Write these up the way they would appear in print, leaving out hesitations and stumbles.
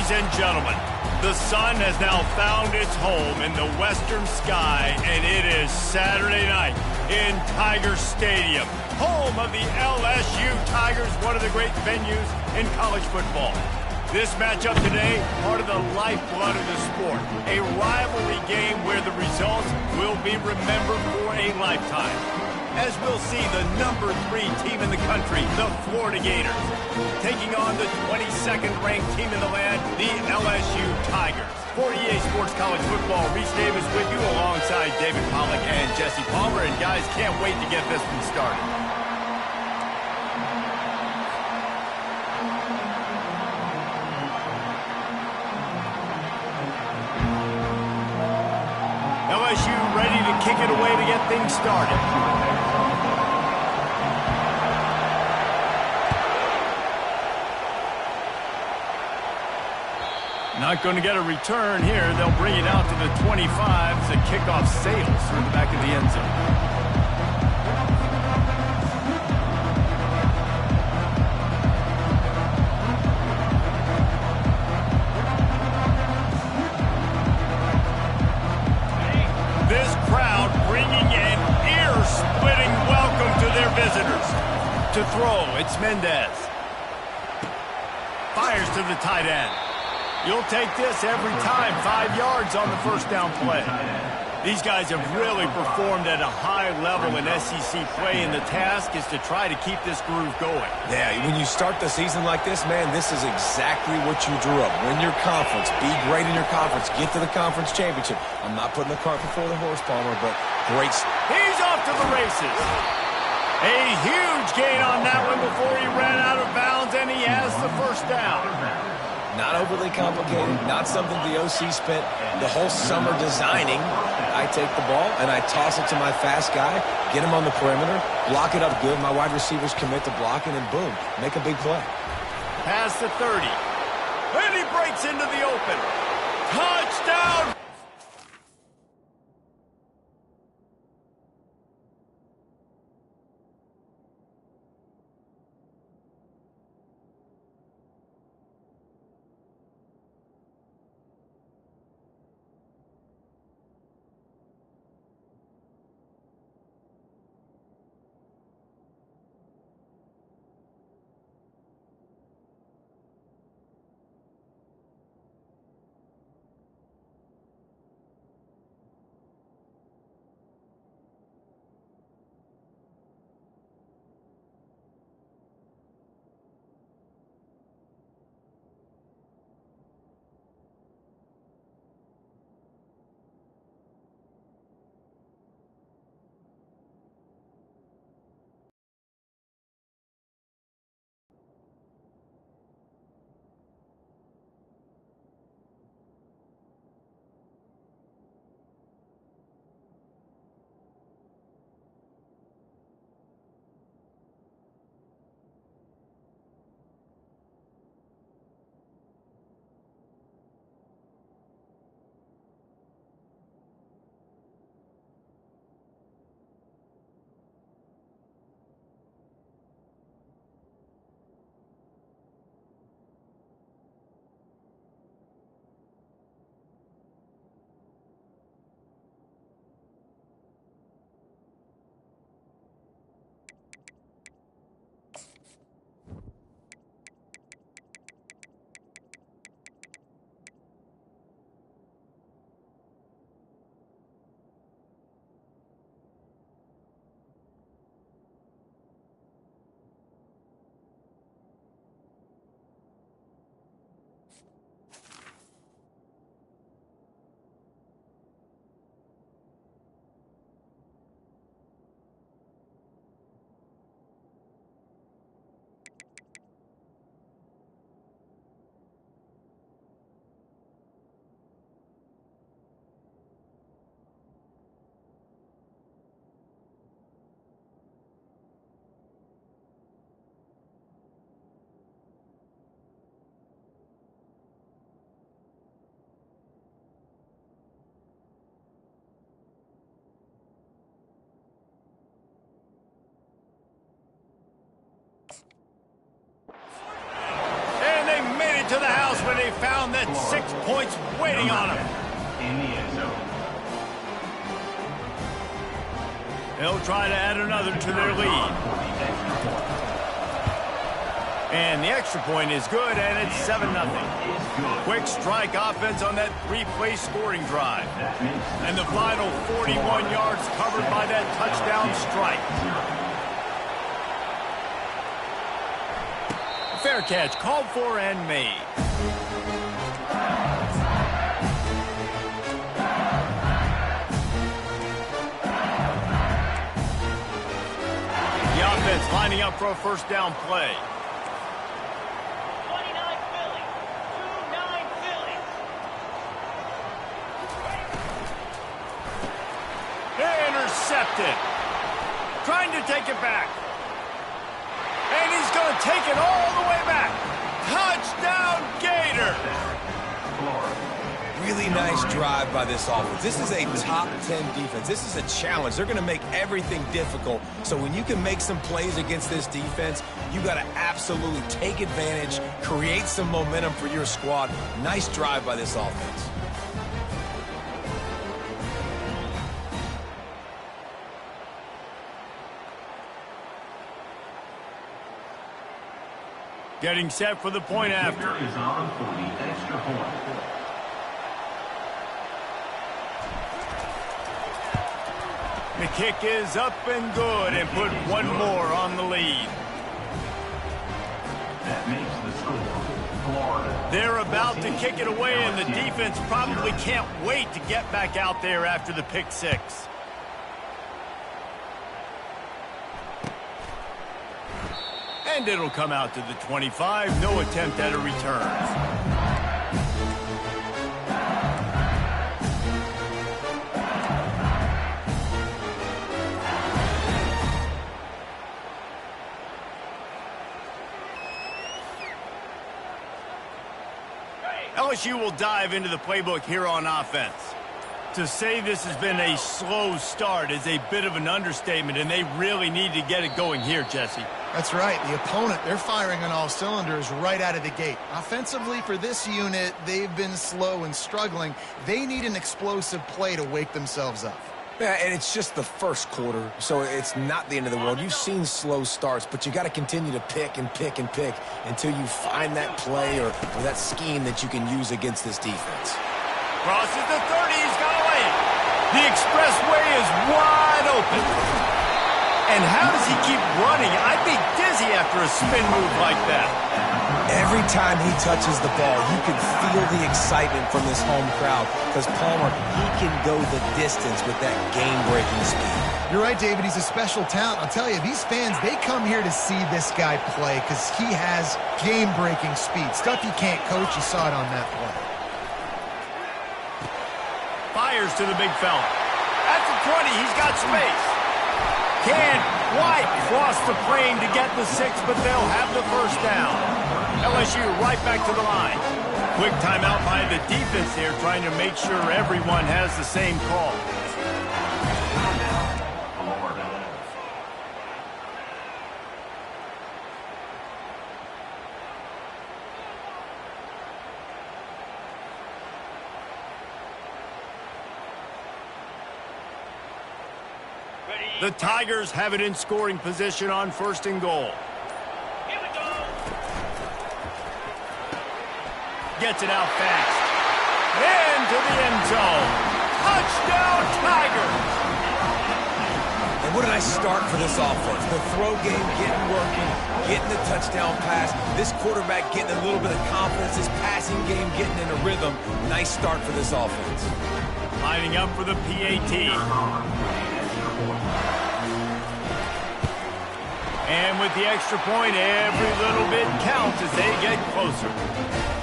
Ladies and gentlemen, the sun has now found its home in the western sky, and it is Saturday night in Tiger Stadium, home of the LSU Tigers, one of the great venues in college football. This matchup today, part of the lifeblood of the sport, a rivalry game where the results will be remembered for a lifetime. As we'll see the number 3 team in the country, the Florida Gators, taking on the 22nd ranked team in the land, the LSU Tigers. For EA Sports College Football, Reese Davis with you alongside David Pollack and Jesse Palmer. And guys, can't wait to get this one started. LSU ready to kick it away to get things started. Not going to get a return here. They'll bring it out to the 25 as the kickoff sails through the back of the end zone. This crowd bringing an ear-splitting welcome to their visitors. To throw, it's Mendez. Fires to the tight end. You'll take this every time. 5 yards on the first down play. These guys have really performed at a high level in SEC play, and the task is to try to keep this groove going. Yeah, when you start the season like this, man, this is exactly what you drew up. Win your conference. Be great in your conference. Get to the conference championship. I'm not putting the cart before the horse, Palmer, but great. He's off to the races. A huge gain on that one before he ran out of bounds, and he has the first down. Not overly complicated, not something the OC spent the whole summer designing. I take the ball and I toss it to my fast guy, get him on the perimeter, block it up good. My wide receivers commit to blocking, and boom, make a big play. Past the 30. And he breaks into the open. Touchdown! applause when they found that 6 points waiting on them. In the end zone. They'll try to add another to their lead. And the extra point is good, and it's 7-0. Quick strike offense on that 3-play scoring drive. And the final 41 yards covered by that touchdown strike. Fair catch called for and made. The offense lining up for a first down play. Intercepted. Trying to take it back. And he's going to take it all the way back. Touchdown, Gators. Really nice drive by this offense. This is a top 10 defense. This is a challenge. They're going to make everything difficult. So when you can make some plays against this defense, you got to absolutely take advantage, create some momentum for your squad. Nice drive by this offense. Getting set for the point after. Is on for the extra point. The kick is up and good and put one more on the lead. That makes the score Florida. They're about to kick it away, and the defense probably can't wait to get back out there after the pick six. And it'll come out to the 25. No attempt at a return. LSU will dive into the playbook here on offense. To say this has been a slow start is a bit of an understatement, and they really need to get it going here, Jesse. That's right. The opponent, they're firing on all cylinders right out of the gate. Offensively, for this unit, they've been slow and struggling. They need an explosive play to wake themselves up. Yeah, and it's just the first quarter, so it's not the end of the world. You've seen slow starts, but you got to continue to pick and pick and pick until you find that play or that scheme that you can use against this defense. Crosses the 30, he's got to lay it. The expressway is wide open. And how does he keep running? I'd be dizzy after a spin move like that. Every time he touches the ball, you can feel the excitement from this home crowd because Palmer, he can go the distance with that game-breaking speed. You're right, David. He's a special talent. I'll tell you, these fans, they come here to see this guy play because he has game-breaking speed. Stuff you can't coach. You saw it on that play. Fires to the big fella. At the 20, he's got space. Can't quite cross the plane to get the 6, but they'll have the first down. LSU right back to the line. Quick timeout by the defense there, trying to make sure everyone has the same call. The Tigers have it in scoring position on 1st and goal. Here we go. Gets it out fast. Into the end zone. Touchdown, Tigers! And what a nice start for this offense. The throw game getting working, getting the touchdown pass. This quarterback getting a little bit of confidence. This passing game getting in a rhythm. Nice start for this offense. Lining up for the PAT. And with the extra point, every little bit counts as they get closer.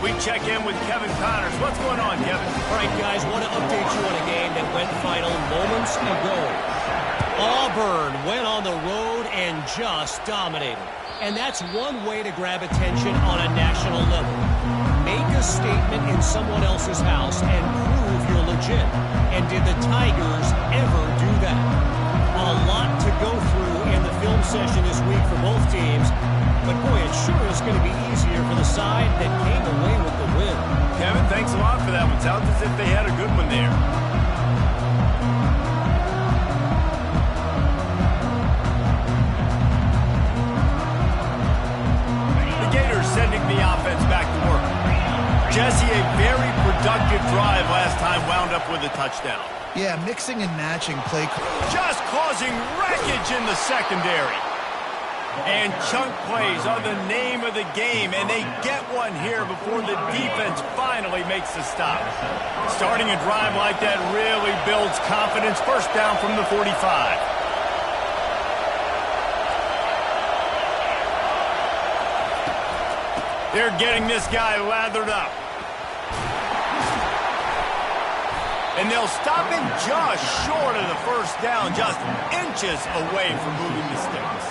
We check in with Kevin Connors. What's going on, Kevin? All right, guys, want to update you on a game that went final moments ago. Auburn went on the road and just dominated. And that's one way to grab attention on a national level. Make a statement in someone else's house and prove you're legit. And did the Tigers ever do that? A lot to go through in the film training session this week for both teams. But, boy, it sure is going to be easier for the side that came away with the win. Kevin, thanks a lot for that one. Sounds as if they had a good one there. The Gators sending the offense back to work. Jesse, a very productive drive last time wound up with a touchdown. Yeah, mixing and matching play. Just causing wreckage in the secondary. And chunk plays are the name of the game, and they get one here before the defense finally makes the stop. Starting a drive like that really builds confidence. First down from the 45. They're getting this guy lathered up. And they'll stop him just short of the first down, just inches away from moving the sticks.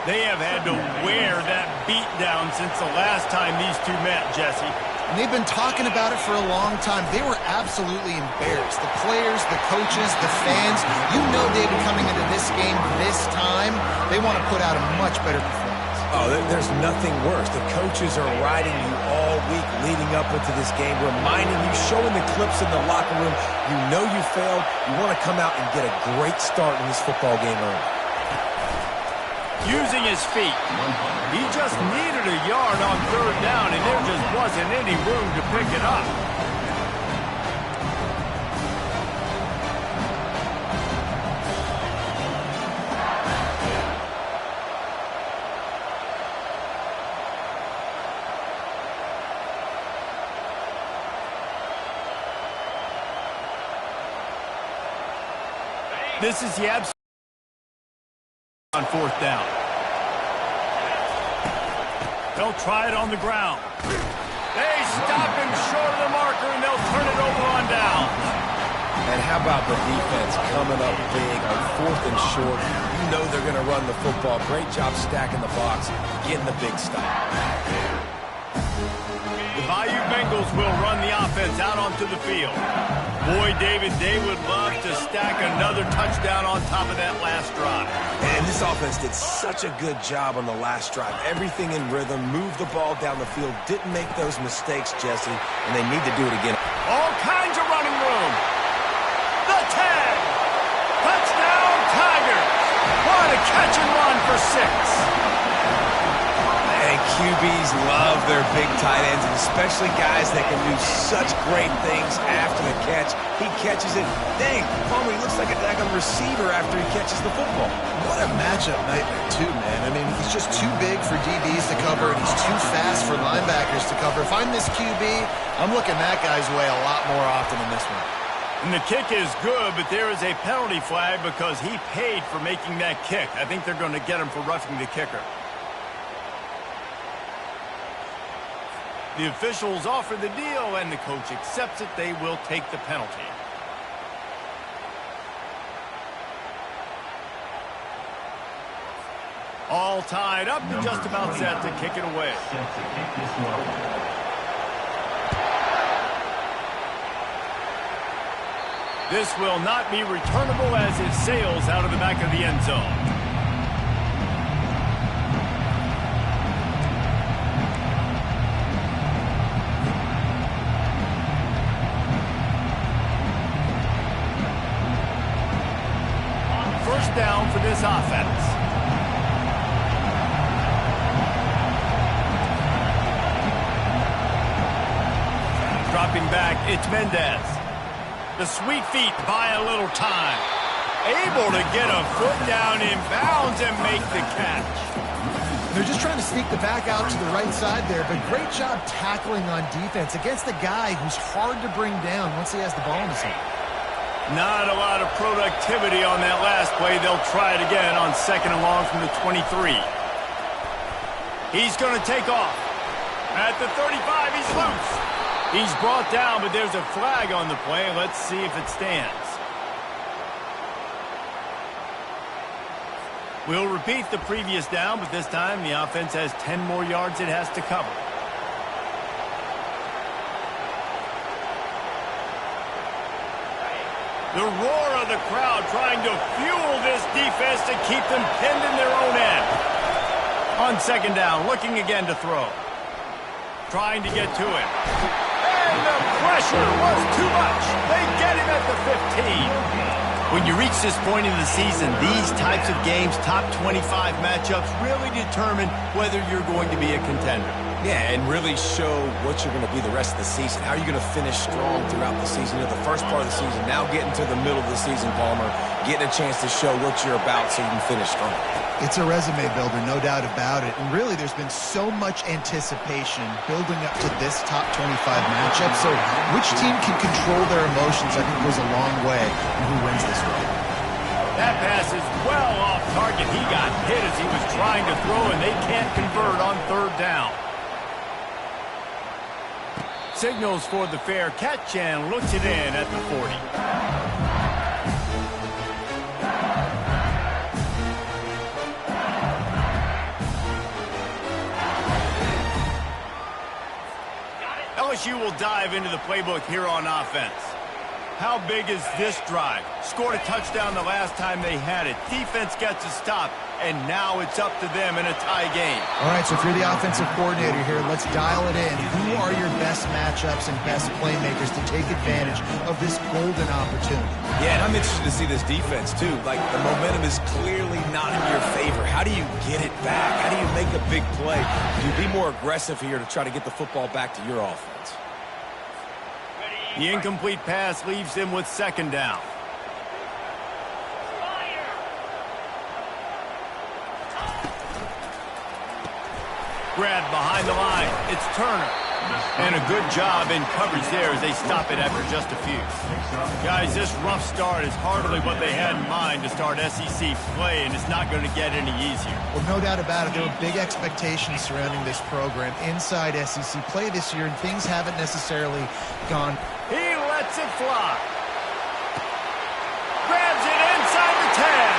They have had to wear that beat down since the last time these two met, Jesse. And they've been talking about it for a long time. They were absolutely embarrassed. The players, the coaches, the fans, you know they've been coming into this game this time. They want to put out a much better performance. Oh, there's nothing worse. The coaches are riding you all week leading up into this game, reminding you, showing the clips in the locker room. You know you failed. You want to come out and get a great start in this football game early. Using his feet. He just needed a yard on third down, and there just wasn't any room to pick it up. This is the absolute on fourth down. They'll try it on the ground. They stop him short of the marker, and they'll turn it over on down. And how about the defense coming up big on fourth and short? You know they're going to run the football. Great job stacking the box, getting the big stop. The Bayou Bengals will run the offense out onto the field. Boy, David, they would love to stack another touchdown on top of that last drive. And this offense did such a good job on the last drive. Everything in rhythm, moved the ball down the field, didn't make those mistakes, Jesse, and they need to do it again. All kinds of running room. The 10. Touchdown, Tigers. What a catch and run for 6. And QBs love their big tight ends, and especially guys that can do such great things after the catch. He catches it. Dang, Palmer, he looks like a daggone receiver after he catches the football. What a matchup nightmare, too, man. I mean, he's just too big for DBs to cover, and he's too fast for linebackers to cover. If I'm this QB, I'm looking that guy's way a lot more often than this one. And the kick is good, but there is a penalty flag because he paid for making that kick. I think they're going to get him for roughing the kicker. The officials offer the deal, and the coach accepts it. They will take the penalty. All tied up and just about set to kick it away. Set to kick this one. This will not be returnable as it sails out of the back of the end zone. First down for this offense. Dropping back, it's Mendez. The sweet feet buy a little time. Able to get a foot down in bounds and make the catch. They're just trying to sneak the back out to the right side there, but great job tackling on defense against a guy who's hard to bring down once he has the ball in his hand. Not a lot of productivity on that last play. They'll try it again on second and long from the 23. He's going to take off. At the 35, he's loose. He's brought down, but there's a flag on the play. Let's see if it stands. We'll repeat the previous down, but this time the offense has 10 more yards it has to cover. The roar of the crowd trying to fuel this defense to keep them pinned in their own end. On second down, looking again to throw. Trying to get to it. And the pressure was too much. They get him at the 15. When you reach this point in the season, these types of games, top 25 matchups, really determine whether you're going to be a contender. Yeah, and really show what you're going to be the rest of the season. How are you going to finish strong throughout the season? You're the first part of the season, now getting to the middle of the season, Palmer, getting a chance to show what you're about so you can finish strong. It's a resume builder, no doubt about it. And really, there's been so much anticipation building up to this top 25 matchup. So which team can control their emotions, I think, goes a long way in who wins this one. That pass is well off target. He got hit as he was trying to throw, and they can't convert on third down. Signals for the fair catch and looks it in at the 40. LSU will dive into the playbook here on offense. How big is this drive? Scored a touchdown the last time they had it. Defense gets a stop, and now it's up to them in a tie game. All right, so if you're the offensive coordinator here, let's dial it in. Who are your best matchups and best playmakers to take advantage of this golden opportunity? Yeah, and I'm interested to see this defense, too. Like, the momentum is clearly not in your favor. How do you get it back? How do you make a big play? Do you be more aggressive here to try to get the football back to your offense? The incomplete pass leaves him with second down. Grabbed behind the line. It's Turner. And a good job in coverage there as they stop it after just a few. Guys, this rough start is hardly what they had in mind to start SEC play, and it's not going to get any easier. Well, no doubt about it. There were big expectations surrounding this program inside SEC play this year, and things haven't necessarily gone. He lets it fly. Grabs it inside the 10.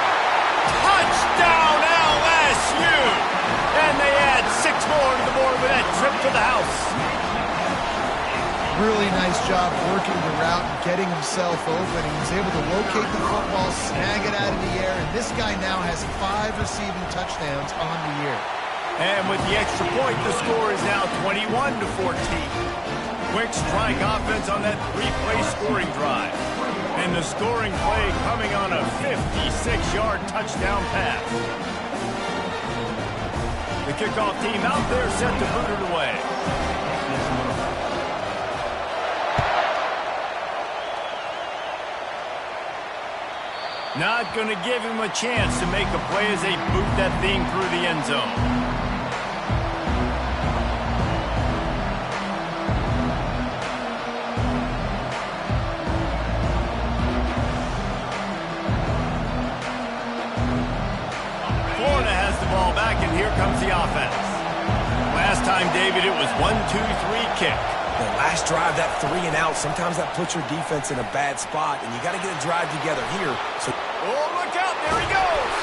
Touchdown, LSU! And they add 6 more to the board with that trip to the house. Really nice job working the route and getting himself open. He was able to locate the football, snag it out of the air, and this guy now has 5 receiving touchdowns on the year. And with the extra point, the score is now 21-14. Quick strike offense on that 3-play scoring drive. And the scoring play coming on a 56-yard touchdown pass. The kickoff team out there set to boot it away. Not going to give him a chance to make a play as they boot that thing through the end zone. And here comes the offense. Last time, David, it was 1-2-3 kick. The last drive, that 3 and out, sometimes that puts your defense in a bad spot, and you got to get a drive together here. So, oh, look out, there he goes.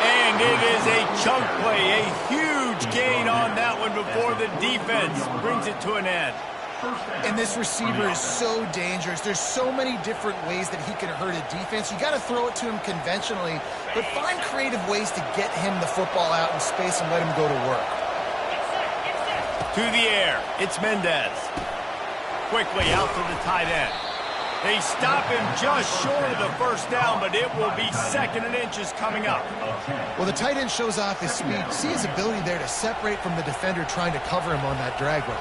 And it is a chunk play, a huge gain on that one before the defense brings it to an end. And this receiver is so dangerous. There's so many different ways that he can hurt a defense. You got to throw it to him conventionally, but find creative ways to get him the football out in space and let him go to work. To the air, it's Mendez. Quickly out to the tight end. They stop him just short of the first down, but it will be 2nd and inches coming up. Well, the tight end shows off his speed. See his ability there to separate from the defender trying to cover him on that drag route.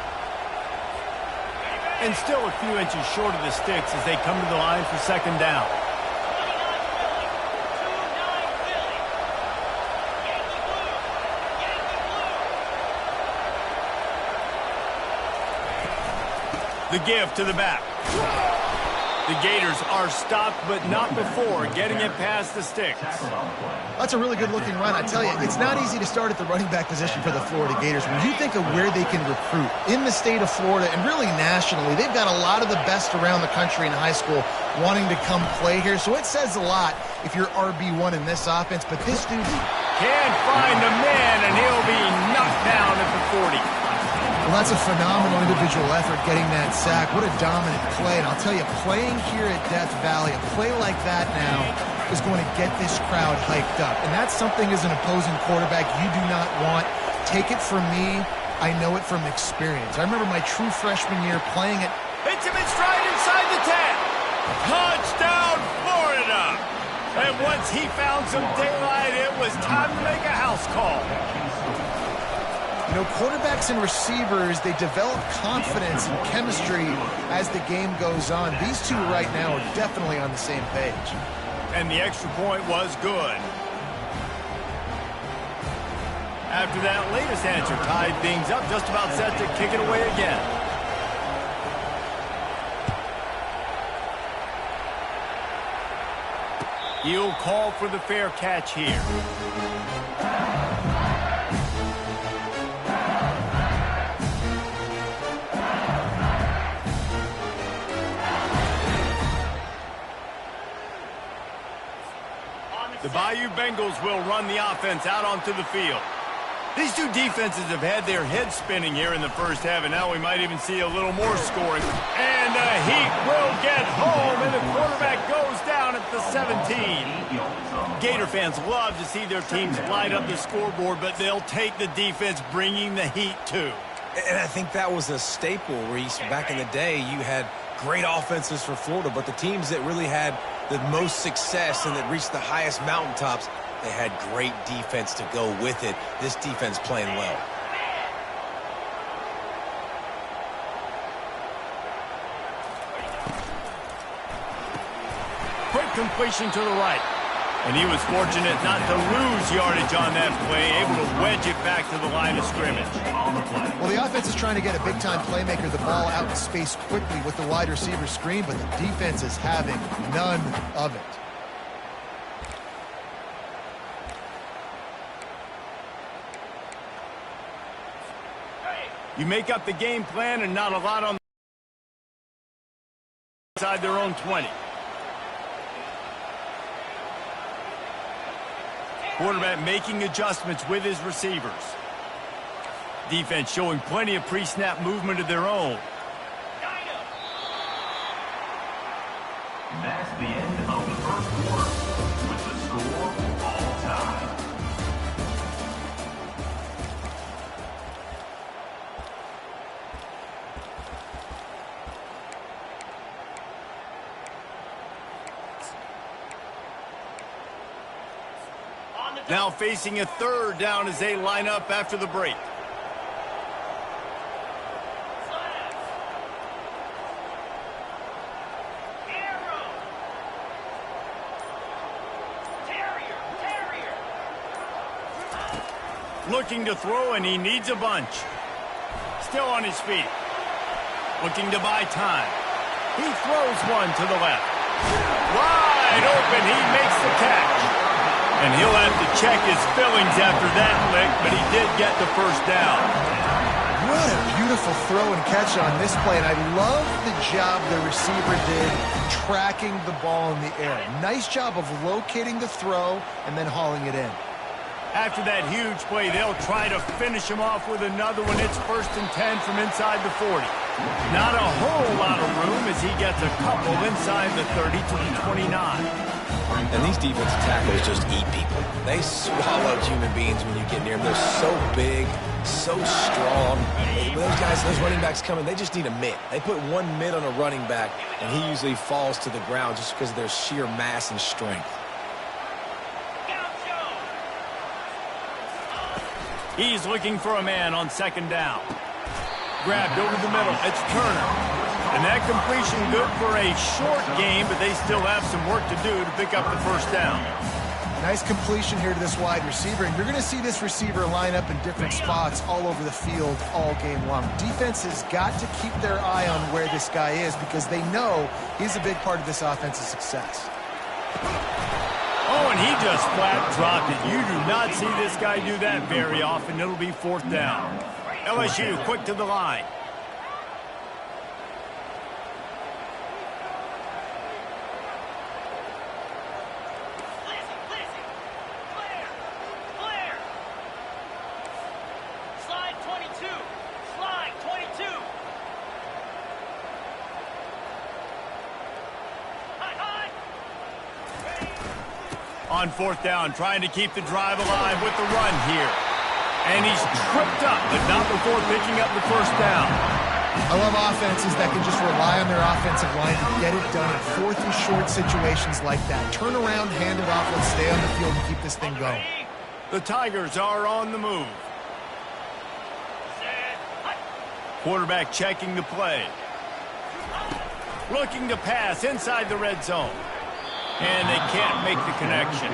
And still a few inches short of the sticks as they come to the line for 2nd down. The give to the back. The Gators are stopped, but not before getting it past the sticks. That's a really good-looking run. I tell you, it's not easy to start at the running back position for the Florida Gators. When you think of where they can recruit in the state of Florida and really nationally, they've got a lot of the best around the country in high school wanting to come play here. So it says a lot if you're RB1 in this offense. But this dude can't find a man, and he'll be knocked down at the 40. Well, that's a phenomenal individual effort getting that sack. What a dominant play. And I'll tell you, playing here at Death Valley, a play like that now is going to get this crowd hyped up. And that's something as an opposing quarterback you do not want. Take it from me. I know it from experience. I remember my true freshman year playing it. Hits him in stride inside the 10. Touchdown, Florida. And once he found some daylight, it was time to make a house call. You know, quarterbacks and receivers, they develop confidence and chemistry as the game goes on. These two right now are definitely on the same page. And the extra point was good. After that latest answer tied things up, just about set to kick it away again. He'll call for the fair catch here. The Bayou Bengals will run the offense out onto the field. These two defenses have had their heads spinning here in the first half, and now we might even see a little more scoring. And the Heat will get home, and the quarterback goes down at the 17. Gator fans love to see their teams light up the scoreboard, but they'll take the defense bringing the heat too. And I think that was a staple, Reese. Back in the day, you had great offenses for Florida, but the teams that really had the most success and that reached the highest mountaintops, they had great defense to go with it. This defense playing well. Quick completion to the right. And he was fortunate not to lose yardage on that play, able to wedge it back to the line of scrimmage. Well, the offense is trying to get a big-time playmaker the ball out in space quickly with the wide receiver screen, but the defense is having none of it. You make up the game plan and not a lot on inside their own 20. Quarterback making adjustments with his receivers. Defense showing plenty of pre-snap movement of their own. That's the end of the first quarter with the score all time. Now facing a third down as they line up after the break. Looking to throw, and he needs a bunch. Still on his feet. Looking to buy time. He throws one to the left. Wide open, he makes the catch. And he'll have to check his fillings after that lick, but he did get the first down. What a beautiful throw and catch on this play, and I love the job the receiver did tracking the ball in the air. Nice job of locating the throw and then hauling it in. After that huge play, they'll try to finish him off with another one. It's 1st and 10 from inside the 40. Not a whole lot of room as he gets a couple inside the 30 to the 29. And these defensive tackles just eat people. They swallow human beings when you get near them. They're so big, so strong. Those guys, those running backs coming, they just need a mitt. They put one mitt on a running back, and he usually falls to the ground just because of their sheer mass and strength. He's looking for a man on 2nd down. Grabbed over the middle. It's Turner. And that completion good for a short game, but they still have some work to do to pick up the first down. Nice completion here to this wide receiver, and you're going to see this receiver line up in different spots all over the field all game long. Defense has got to keep their eye on where this guy is because they know he's a big part of this offense's success. Oh, and he just flat dropped it. You do not see this guy do that very often. It'll be 4th down. LSU quick to the line. Slide 22. Slide On fourth down, trying to keep the drive alive with the run here. And he's tripped up, but not before picking up the first down. I love offenses that can just rely on their offensive line to get it done in fourth and short situations like that. Turn around, hand it off, let's stay on the field and keep this thing going. The Tigers are on the move. Quarterback checking the play. Looking to pass inside the red zone. And they can't make the connection.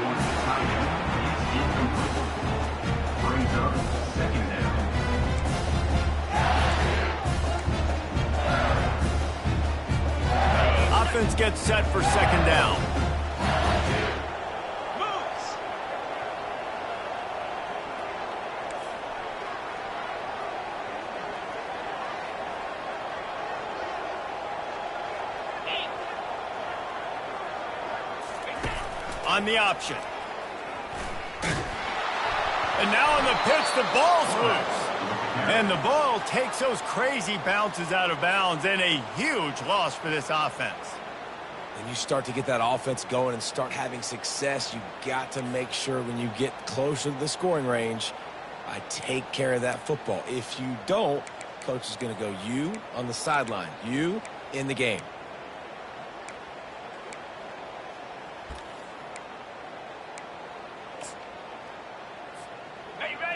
Brings up second down. Offense gets set for second down. On the option. And now on the pitch, the ball's loose. And the ball takes those crazy bounces out of bounds, and a huge loss for this offense. When you start to get that offense going and start having success, you got to make sure when you get closer to the scoring range, I take care of that football. If you don't, coach is going to go you on the sideline, you in the game.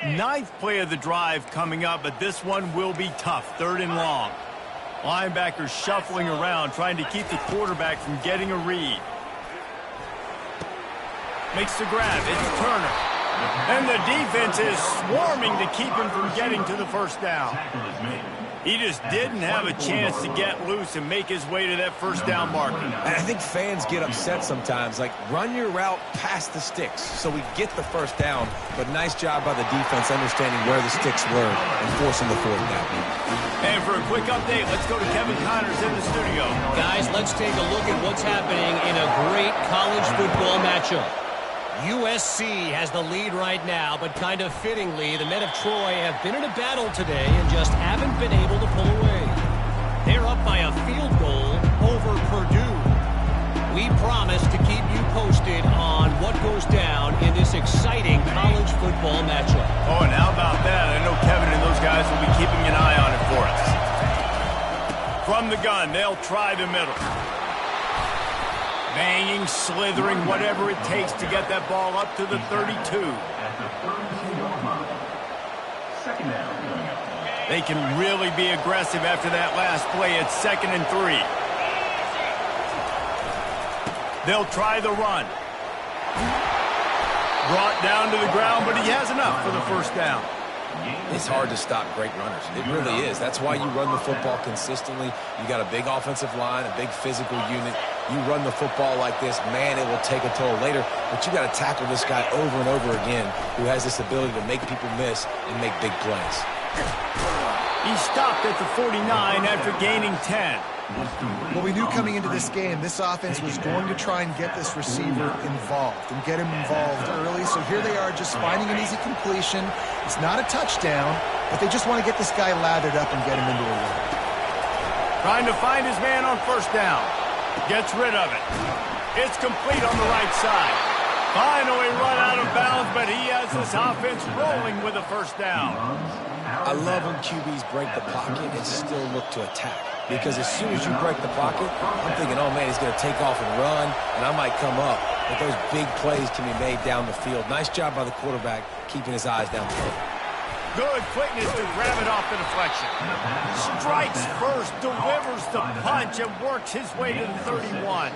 Ninth play of the drive coming up, but this one will be tough. Third and long. Linebackers shuffling around, trying to keep the quarterback from getting a read. Makes the grab. It's Turner. And the defense is swarming to keep him from getting to the first down. He just didn't have a chance to get loose and make his way to that first down marker. And I think fans get upset sometimes, like run your route past the sticks so we get the first down, but nice job by the defense understanding where the sticks were and forcing the fourth down. And for a quick update, let's go to Kevin Connors in the studio. Guys, let's take a look at what's happening in a great college football matchup. USC has the lead right now, but kind of fittingly, the men of Troy have been in a battle today and just haven't been able to pull away. They're up by a field goal over Purdue. We promise to keep you posted on what goes down in this exciting college football matchup. Oh, and how about that? I know Kevin and those guys will be keeping an eye on it for us. From the gun, they'll try the middle. Banging, slithering, whatever it takes to get that ball up to the 32. At the 32-yard line. Second down. They can really be aggressive after that last play. It's 2nd and 3. They'll try the run. Brought down to the ground, but he has enough for the first down. It's hard to stop great runners. It really is. That's why you run the football consistently. You got a big offensive line, a big physical unit. You run the football like this, man, it will take a toll later. But you got to tackle this guy over and over again who has this ability to make people miss and make big plays. He stopped at the 49 after gaining 10. Well, we knew coming into this game, this offense was going to try and get this receiver involved and get him involved early. So here they are just finding an easy completion. It's not a touchdown, but they just want to get this guy lathered up and get him into a rhythm. Trying to find his man on first down. Gets rid of it. It's complete on the right side. Finally run out of bounds, but he has this offense rolling with a first down. I love when QBs break the pocket and still look to attack. Because as soon as you break the pocket, I'm thinking, oh, man, he's going to take off and run, and I might come up. But those big plays can be made down the field. Nice job by the quarterback keeping his eyes down the field. Good quickness to grab it off the deflection. Strikes first, delivers the punch, and works his way to the 31.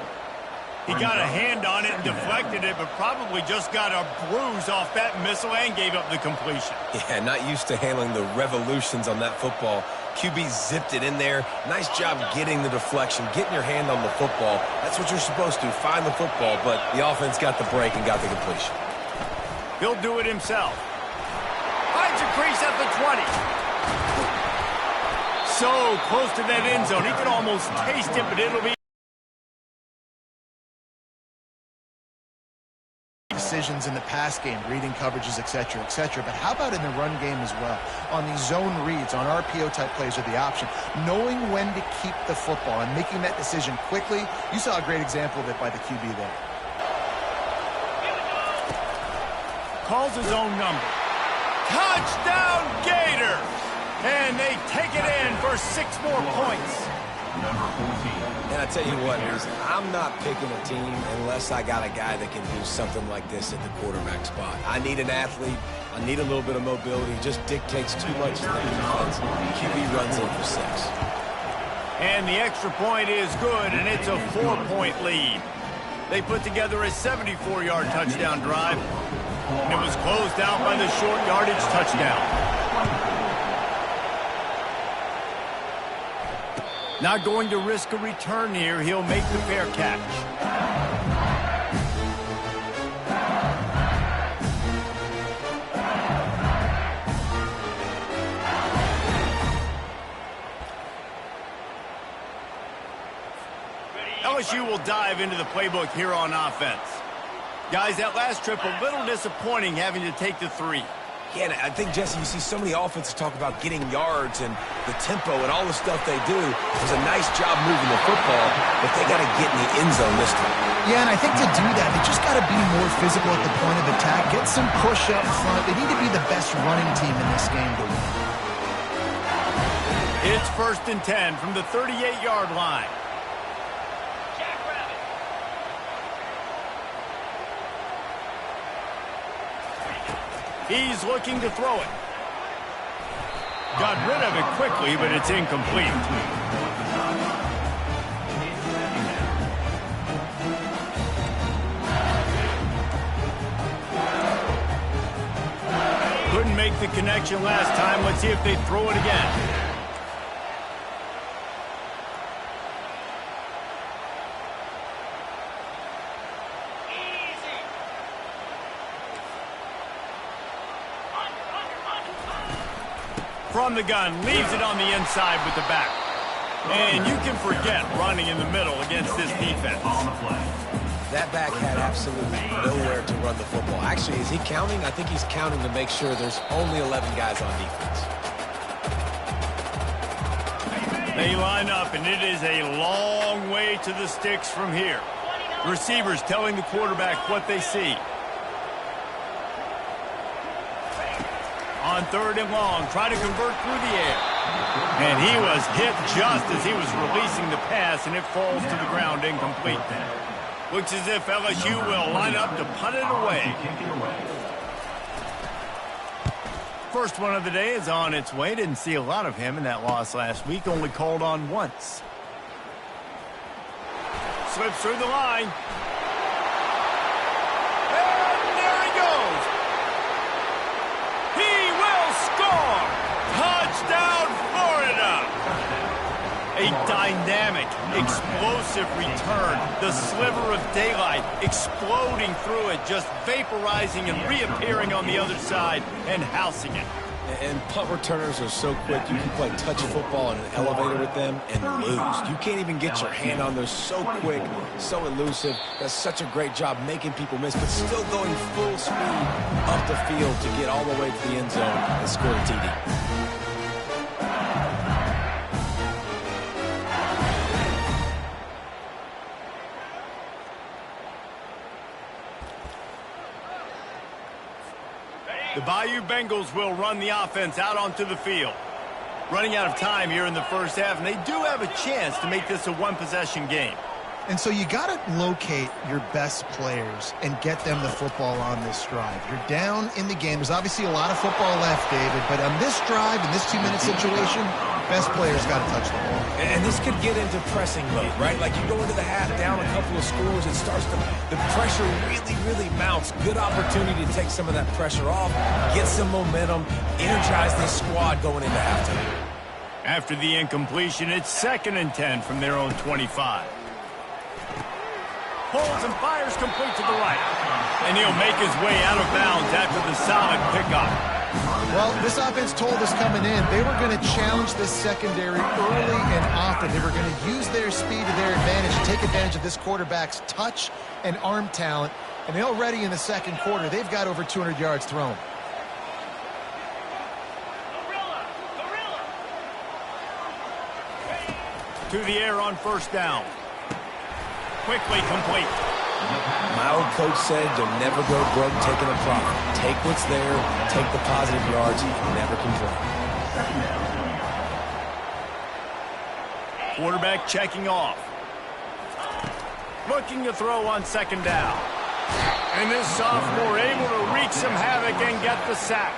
He got a hand on it and deflected it, but probably just got a bruise off that missile and gave up the completion. Yeah, not used to handling the revolutions on that football. QB zipped it in there. Nice job getting the deflection, getting your hand on the football. That's what you're supposed to, find the football, but the offense got the break and got the completion. He'll do it himself. Finds a crease at the 20. So close to that end zone. He could almost taste it, but it'll be decisions in the pass game, reading coverages, etc., etc. But how about in the run game as well? On these zone reads, on RPO-type plays are the option. Knowing when to keep the football and making that decision quickly. You saw a great example of it by the QB there. calls his own number. Touchdown, Gator! And they take it in for 6 more points. Number 14. And I tell you what, I'm not picking a team unless I got a guy that can do something like this at the quarterback spot. I need an athlete. I need a little bit of mobility. It just dictates too much in the defense. QB runs in for 6. And the extra point is good, and it's a 4-point lead. They put together a 74-yard touchdown drive. And it was closed out by the short yardage touchdown. Not going to risk a return here. He'll make the fair catch. LSU will dive into the playbook here on offense. Guys, that last trip a little disappointing having to take the 3. Yeah, and I think, Jesse, you see so many offenses talk about getting yards and the tempo and all the stuff they do. It was a nice job moving the football, but they got to get in the end zone this time. Yeah, and I think to do that, they just got to be more physical at the point of attack, get some push up front. They need to be the best running team in this game to win. It's 1st and 10 from the 38-yard line. He's looking to throw it. Got rid of it quickly, but it's incomplete. Couldn't make the connection last time. Let's see if they throw it again. From the gun, leaves it on the inside with the back. And you can forget running in the middle against this defense. That back had absolutely nowhere to run the football. Actually, is he counting? I think he's counting to make sure there's only 11 guys on defense. They line up, and it is a long way to the sticks from here. Receivers telling the quarterback what they see. On 3rd and long, try to convert through the air. And he was hit just as he was releasing the pass, and it falls to the ground incomplete. Looks as if LSU will line up to punt it away. First one of the day is on its way. Didn't see a lot of him in that loss last week. Only called on once. Slips through the line. And there he goes. He will score. Touchdown, Florida. A dynamic, explosive return. The sliver of daylight exploding through it, just vaporizing and reappearing on the other side and housing it. And punt returners are so quick. You can play touch football in an elevator with them and lose. You can't even get your hand on. They're so quick, so elusive. Does such a great job making people miss, but still going full speed up the field to get all the way to the end zone and score a TD. The Bayou Bengals will run the offense out onto the field. Running out of time here in the first half, and they do have a chance to make this a one-possession game. And so you got to locate your best players and get them the football on this drive. You're down in the game. There's obviously a lot of football left, David, but on this drive, in this 2-minute situation, best players got to touch the ball. And this could get into pressing mode, right? Like you go into the half down a couple of scores, it starts to, the pressure really mounts. Good opportunity to take some of that pressure off, get some momentum, energize this squad going into halftime. After the incompletion, it's 2nd and 10 from their own 25. Pulls and fires complete to the right. And he'll make his way out of bounds after the solid pickup. Well, this offense told us coming in they were going to challenge this secondary early and often. They were going to use their speed to their advantage and take advantage of this quarterback's touch and arm talent. And already in the second quarter, they've got over 200 yards thrown. To the air on 1st down. Quickly complete. My old coach said you'll never go broke taking a profit. Take what's there, take the positive yards, and never complain. Quarterback checking off. Looking to throw on second down. And this sophomore able to wreak some havoc and get the sack.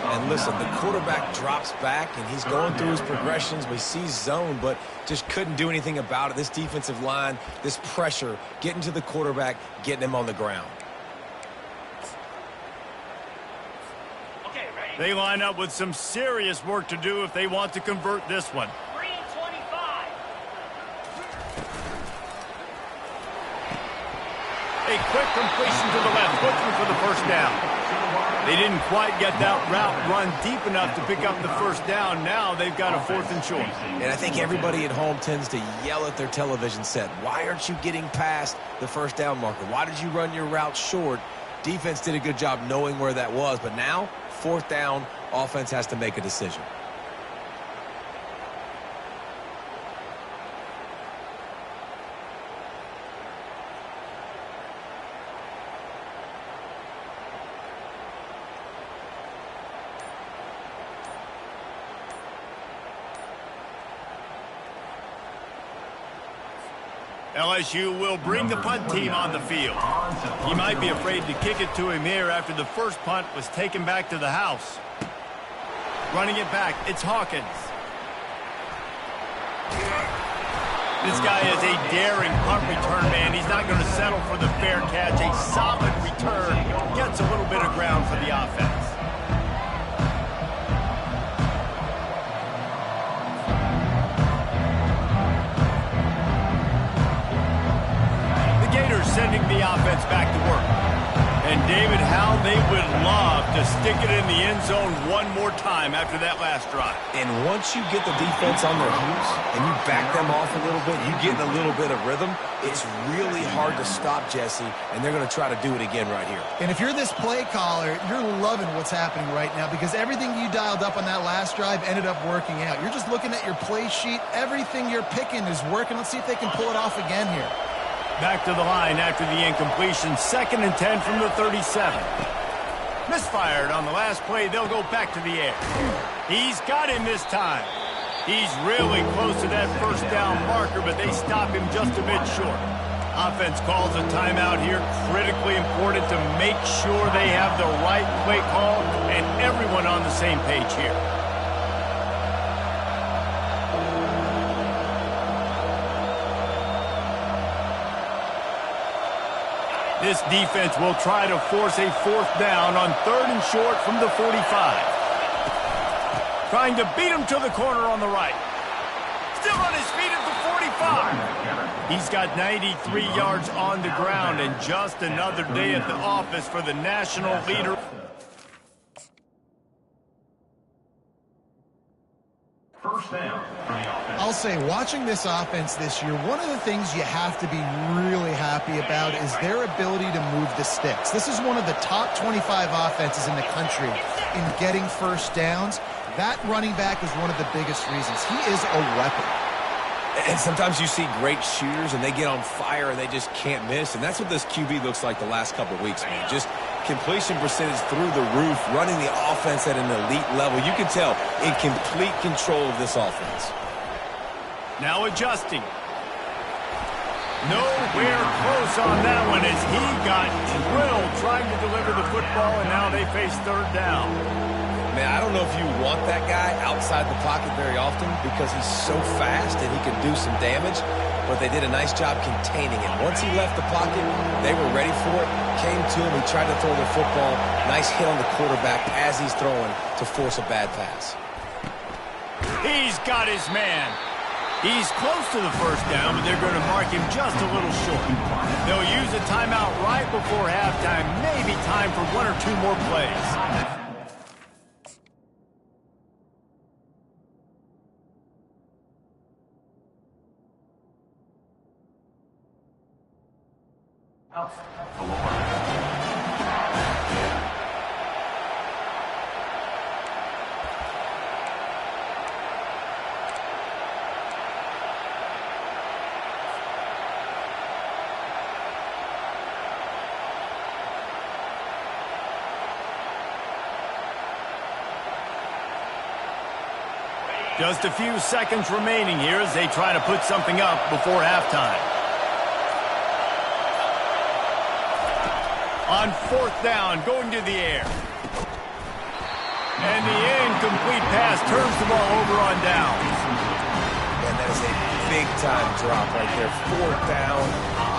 And listen, the quarterback drops back, and he's going through his progressions. We see zone, but just couldn't do anything about it. This defensive line, this pressure, getting to the quarterback, getting him on the ground. Okay, ready? They line up with some serious work to do if they want to convert this one. 3:25. A quick completion to the left, looking for the first down. They didn't quite get that route run deep enough to pick up the first down. Now they've got a 4th and short. And I think everybody at home tends to yell at their television set. Why aren't you getting past the first down marker? Why did you run your route short? Defense did a good job knowing where that was. But now, 4th down, offense has to make a decision. LSU will bring the punt team on the field. He might be afraid to kick it to him here after the first punt was taken back to the house. Running it back, it's Hawkins. This guy is a daring punt return man. He's not going to settle for the fair catch. A solid return gets a little bit of ground for the offense. Sending the offense back to work. And David, how they would love to stick it in the end zone one more time after that last drive. And once you get the defense on their heels and you back them off a little bit, you get in a little bit of rhythm, it's really hard to stop, Jesse, and they're going to try to do it again right here. And if you're this play caller, you're loving what's happening right now because everything you dialed up on that last drive ended up working out. You're just looking at your play sheet. Everything you're picking is working. Let's see if they can pull it off again here. Back to the line after the incompletion. 2nd and 10 from the 37. Misfired on the last play. They'll go back to the air. He's got him this time. He's really close to that first down marker, but they stop him just a bit short. Offense calls a timeout here. Critically important to make sure they have the right play call and everyone on the same page here. This defense will try to force a 4th down on 3rd and short from the 45. Trying to beat him to the corner on the right. Still on his feet at the 45. He's got 93 yards on the ground and just another day at the office for the national leader. First down for the offense. I'll say, watching this offense this year, one of the things you have to be really happy about is their ability to move the sticks. This is one of the top 25 offenses in the country in getting first downs. That running back is one of the biggest reasons. He is a weapon. And sometimes you see great shooters, and they get on fire, and they just can't miss. And that's what this QB looks like the last couple of weeks, man. Just completion percentage through the roof, running the offense at an elite level. You can tell in complete control of this offense. Now adjusting. Nowhere close on that one as he got drilled trying to deliver the football, and now they face 3rd down. Man, I don't know if you want that guy outside the pocket very often because he's so fast and he can do some damage, but they did a nice job containing him. Once he left the pocket, they were ready for it, came to him, he tried to throw the football. Nice hit on the quarterback as he's throwing to force a bad pass. He's got his man. He's close to the first down, but they're going to mark him just a little short. They'll use a timeout right before halftime, maybe time for 1 or 2 more plays. Just a few seconds remaining here as they try to put something up before halftime. On 4th down, going to the air. And the incomplete pass turns the ball over on downs. And that is a big-time drop right there. 4th down,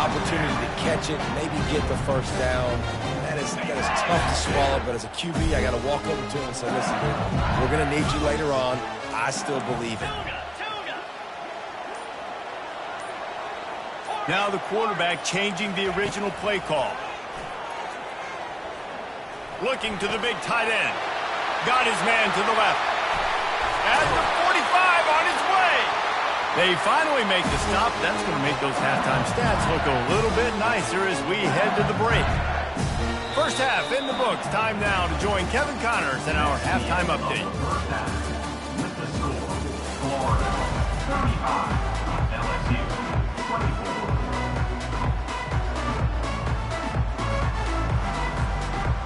opportunity to catch it, maybe get the 1st down. That is tough to swallow, but as a QB, I got to walk over to him and say, listen, dude, we're going to need you later on. I still believe it. Now the quarterback changing the original play call. Looking to the big tight end. Got his man to the left. At the 45 on his way. They finally make the stop. That's going to make those halftime stats look a little bit nicer as we head to the break. First half in the books. Time now to join Kevin Connors in our halftime update. First half. With the score, Florida 35, LSU 24.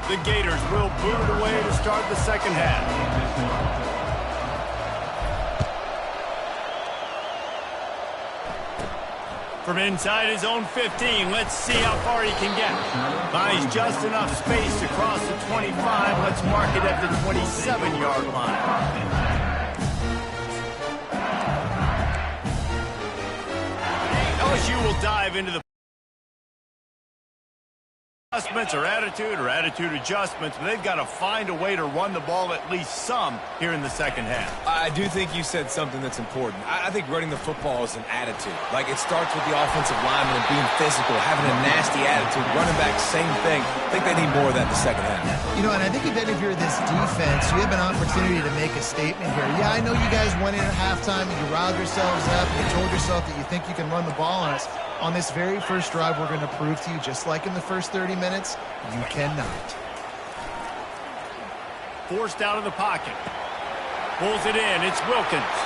The Gators will boot it away to start the second half. From inside his own 15, let's see how far he can get. Finds just enough space across the 25. Let's mark it at the 27-yard line. LSU will dive into the adjustments or attitude adjustments, but they've got to find a way to run the ball at least some here in the second half. I do think you said something that's important. I think running the football is an attitude. Like, it starts with the offensive lineman and being physical, having a nasty attitude. Running back, same thing. I think they need more of that in the second half. You know, and I think even if you're this defense, you have an opportunity to make a statement here. Yeah, I know you guys went in at halftime and you riled yourselves up and you told yourself that you think you can run the ball on us. On this very first drive, we're going to prove to you, just like in the first 30 minutes, you cannot. Forced out of the pocket. Pulls it in. It's Wilkins.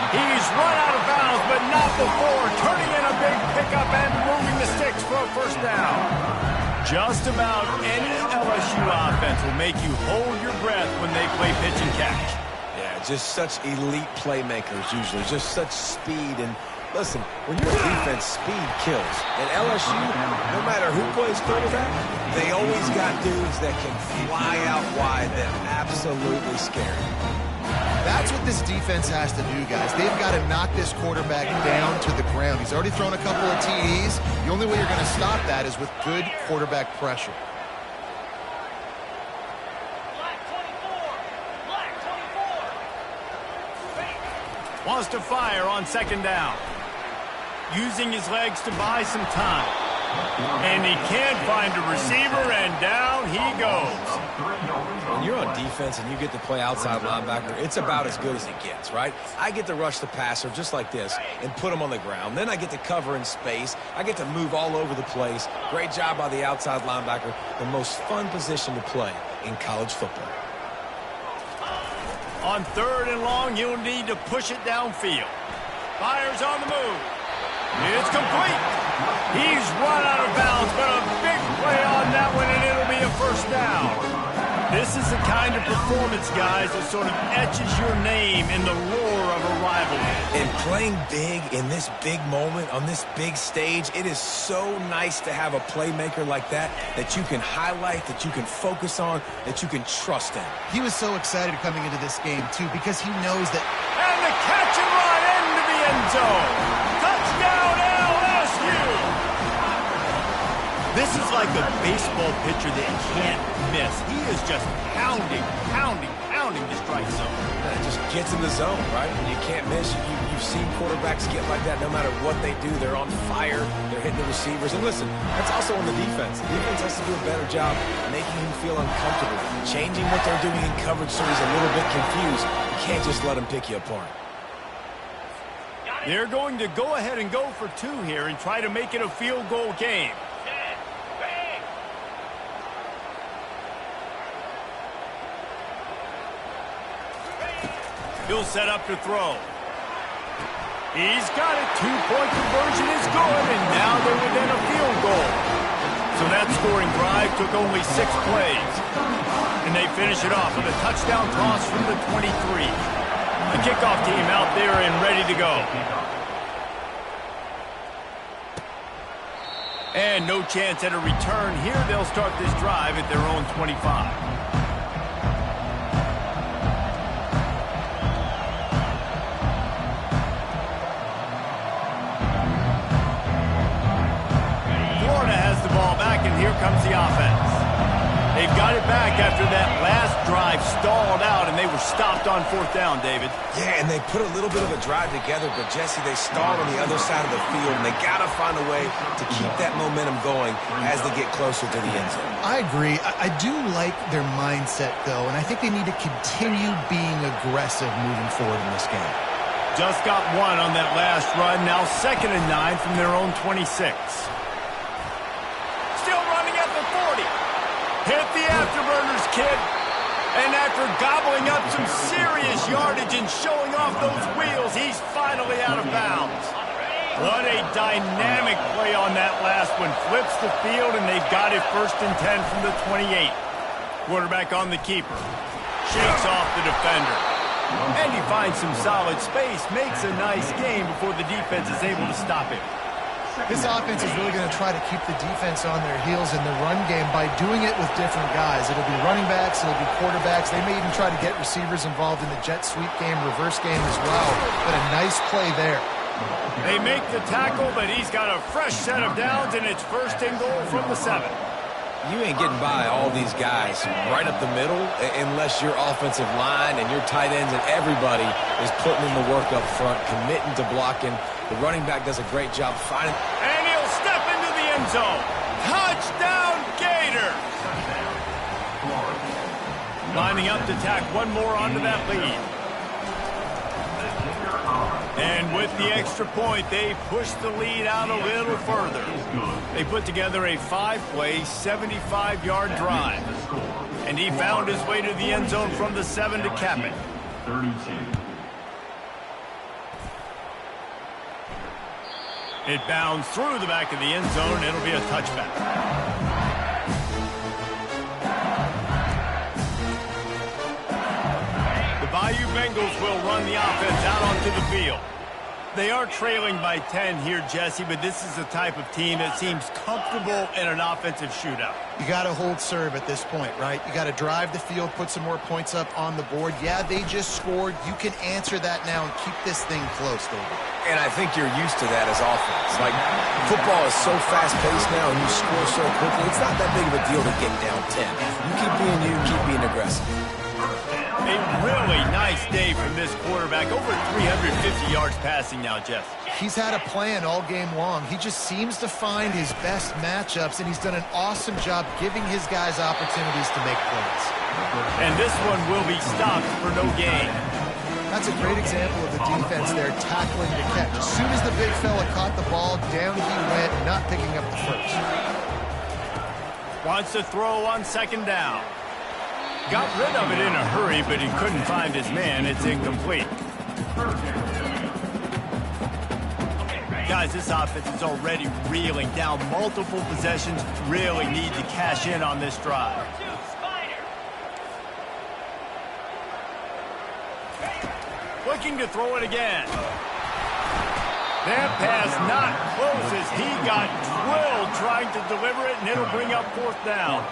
He's run out of bounds, but not before turning in a big pickup and moving the sticks for a first down. Just about any LSU offense will make you hold your breath when they play pitch and catch. Yeah, just such elite playmakers usually. Just such speed. And listen, when you're a defense, speed kills. And LSU, no matter who plays quarterback, they always got dudes that can fly out wide that absolutely scare you. That's what this defense has to do, guys. They've got to knock this quarterback down to the ground. He's already thrown a couple of TDs. The only way you're going to stop that is with good quarterback pressure. Wants to fire on second down. Using his legs to buy some time. And he can't find a receiver, and down he goes. When you're on defense and you get to play outside linebacker, it's about as good as it gets, right? I get to rush the passer just like this and put him on the ground. Then I get to cover in space. I get to move all over the place. Great job by the outside linebacker. The most fun position to play in college football. On 3rd and long, he'll need to push it downfield. Fires on the move. It's complete. He's run out of bounds, but a big play on that one, and it'll be a first down. This is the kind of performance, guys, that sort of etches your name in the roar of a rivalry. And playing big in this big moment, on this big stage, it is so nice to have a playmaker like that you can highlight, that you can focus on, that you can trust in. He was so excited coming into this game, too, because he knows that... And the catch and run into the end zone. Touchdown, LSU! This is like a baseball pitcher that can't miss. He is just pounding the strike zone. It just gets in the zone, right? And you can't miss. You've seen quarterbacks get like that no matter what they do. They're on fire. They're hitting the receivers. And listen, that's also on the defense. The defense has to do a better job making him feel uncomfortable, changing what they're doing in coverage so he's a little bit confused. You can't just let him pick you apart. They're going to go ahead and go for 2 here and try to make it a field goal game. He'll set up to throw. He's got it. 2-point conversion is good, and now they're within a field goal. So that scoring drive took only 6 plays. And they finish it off with a touchdown toss from the 23. The kickoff team out there and ready to go. And no chance at a return here. They'll start this drive at their own 25. And here comes the offense. They've got it back after that last drive stalled out, and they were stopped on fourth down, David. Yeah, and they put a little bit of a drive together, but, Jesse, they stalled on the other side of the field, and they got to find a way to keep that momentum going as they get closer to the end zone. I agree. I do like their mindset, though, and I think they need to continue being aggressive moving forward in this game. Just got one on that last run. Now 2nd and 9 from their own 26. Hit the afterburners, kid. And after gobbling up some serious yardage and showing off those wheels, he's finally out of bounds. What a dynamic play on that last one. Flips the field, and they've got it 1st and 10 from the 28. Quarterback on the keeper. Shakes off the defender. And he finds some solid space. Makes a nice game before the defense is able to stop him. This offense is really going to try to keep the defense on their heels in the run game by doing it with different guys. It'll be running backs, it'll be quarterbacks. They may even try to get receivers involved in the jet sweep game, reverse game as well. But a nice play there. They make the tackle, but he's got a fresh set of downs, and it's 1st and goal from the 7. You ain't getting by all these guys right up the middle unless your offensive line and your tight ends and everybody is putting in the work up front, committing to blocking. The running back does a great job finding. And he'll step into the end zone. Touchdown, Gators! Lining up to tack one more onto that lead. And with the extra point, they push the lead out a little further. They put together a 5-play, 75-yard drive. And he found his way to the end zone from the 7 to cap it. 32. It bounds through the back of the end zone. It'll be a touchback. The Bayou Bengals will run the offense out onto the field. They are trailing by 10 here, Jesse, but this is the type of team that seems comfortable in an offensive shootout. You got to hold serve at this point, right? You got to drive the field, put some more points up on the board. Yeah, they just scored. You can answer that now and keep this thing close, David. And I think you're used to that as offense. Like, football is so fast-paced now and you score so quickly, it's not that big of a deal to get down 10. You keep being you, keep being aggressive. A really nice day from this quarterback. Over 350 yards passing now, Jeff. He's had a plan all game long. He just seems to find his best matchups, and he's done an awesome job giving his guys opportunities to make plays. And this one will be stopped for no gain. That's a great example of the defense there tackling the catch. As soon as the big fella caught the ball, down he went, not picking up the first. Wants to throw on 2nd down. Got rid of it in a hurry, but he couldn't find his man. It's incomplete. Guys, this offense is already reeling down multiple possessions. Really need to cash in on this drive. Looking to throw it again. That pass not close as he got drilled trying to deliver it, and it'll bring up 4th down.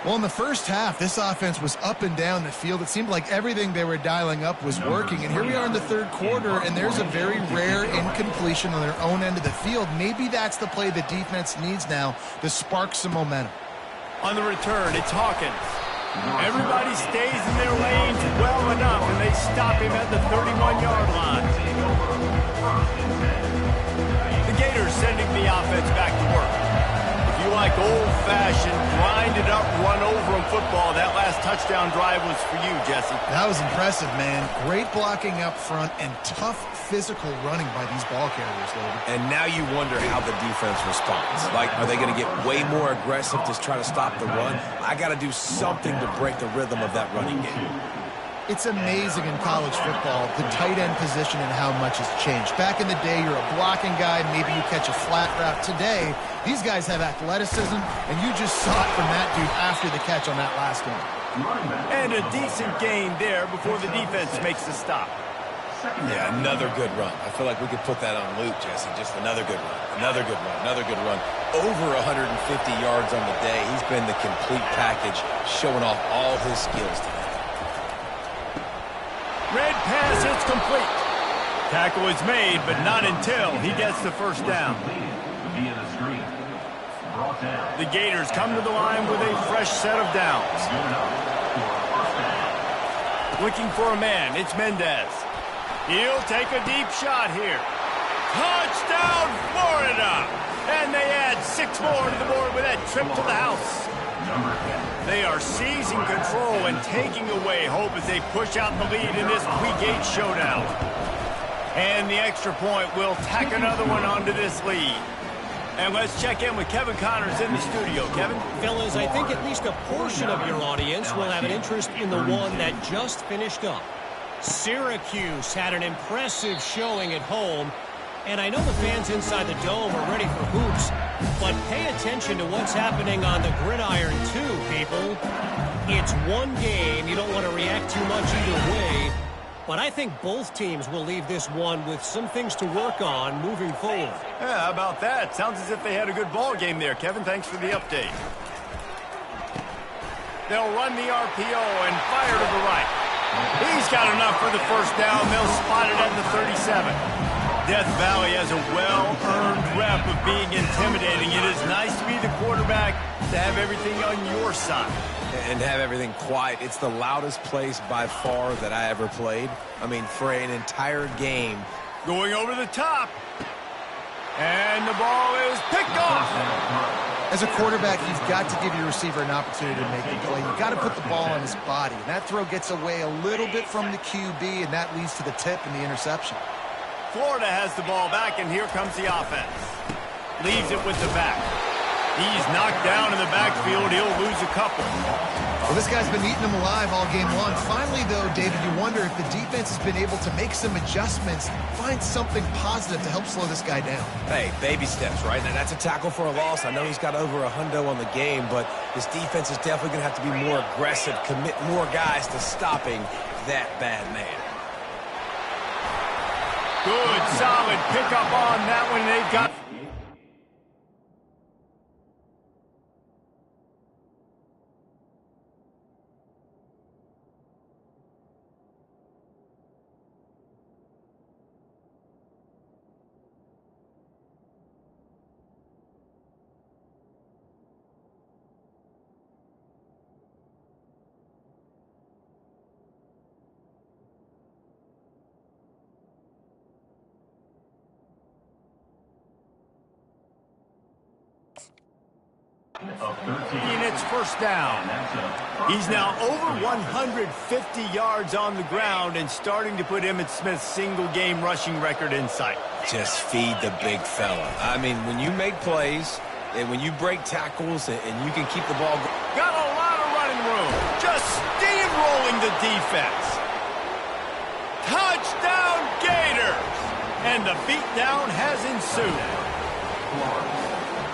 Well, in the first half, this offense was up and down the field. It seemed like everything they were dialing up was working. And here we are in the 3rd quarter, and there's a very rare incompletion on their own end of the field. Maybe that's the play the defense needs now to spark some momentum. On the return, it's Hawkins. Everybody stays in their lanes well enough, and they stop him at the 31-yard line. The Gators sending the offense back to work. You like old-fashioned, grind-it-up, run-over-'em football. That last touchdown drive was for you, Jesse. That was impressive, man. Great blocking up front and tough physical running by these ball carriers, David. And now you wonder how the defense responds. Like, are they going to get way more aggressive to try to stop the run? I got to do something to break the rhythm of that running game. It's amazing in college football, the tight end position and how much has changed. Back in the day, you're a blocking guy, maybe you catch a flat route. Today, these guys have athleticism, and you just saw it from that dude after the catch on that last one. And a decent gain there before the defense makes the stop. Yeah, another good run. I feel like we could put that on loop, Jesse. Just another good run, another good run, another good run. Over 150 yards on the day. He's been the complete package, showing off all his skills today. Red pass, it's complete. Tackle is made, but not until he gets the first down. The Gators come to the line with a fresh set of downs. Looking for a man, it's Mendez. He'll take a deep shot here. Touchdown, Florida! And they add 6 more to the board with that trip to the house. They are seizing control and taking away hope as they push out the lead in this Week 8 showdown. And the extra point will tack another one onto this lead. And let's check in with Kevin Connors in the studio. Kevin? Fellas, I think at least a portion of your audience will have an interest in the one that just finished up. Syracuse had an impressive showing at home, and I know the fans inside the Dome are ready for hoops, but pay attention to what's happening on the gridiron too, people. It's one game. You don't want to react too much either way, but I think both teams will leave this one with some things to work on moving forward. Yeah, how about that? Sounds as if they had a good ball game there, Kevin. Thanks for the update. They'll run the RPO and fire to the right. He's got enough for the first down. They'll spot it at the 37. Death Valley has a well-earned rep of being intimidating. It is nice to be the quarterback, to have everything on your side. And have everything quiet. It's the loudest place by far that I ever played. I mean, for an entire game. Going over the top. And the ball is picked off. As a quarterback, you've got to give your receiver an opportunity to make the play. You've got to put the ball on his body. And that throw gets away a little bit from the QB, and that leads to the tip and the interception. Florida has the ball back, and here comes the offense. Leaves it with the back. He's knocked down in the backfield. He'll lose a couple. Well, this guy's been eating them alive all game long. Finally, though, David, you wonder if the defense has been able to make some adjustments, find something positive to help slow this guy down. Hey, baby steps, right? Now, that's a tackle for a loss. I know he's got over a hundo on the game, but this defense is definitely going to have to be more aggressive, commit more guys to stopping that bad man. Good, solid pickup on that one. They've got... And it's first down. He's now over 150 yards on the ground and starting to put Emmitt Smith's single-game rushing record in sight. Just feed the big fella. I mean, when you make plays and when you break tackles and you can keep the ball going. Got a lot of running room. Just steamrolling the defense. Touchdown, Gators! And the beatdown has ensued.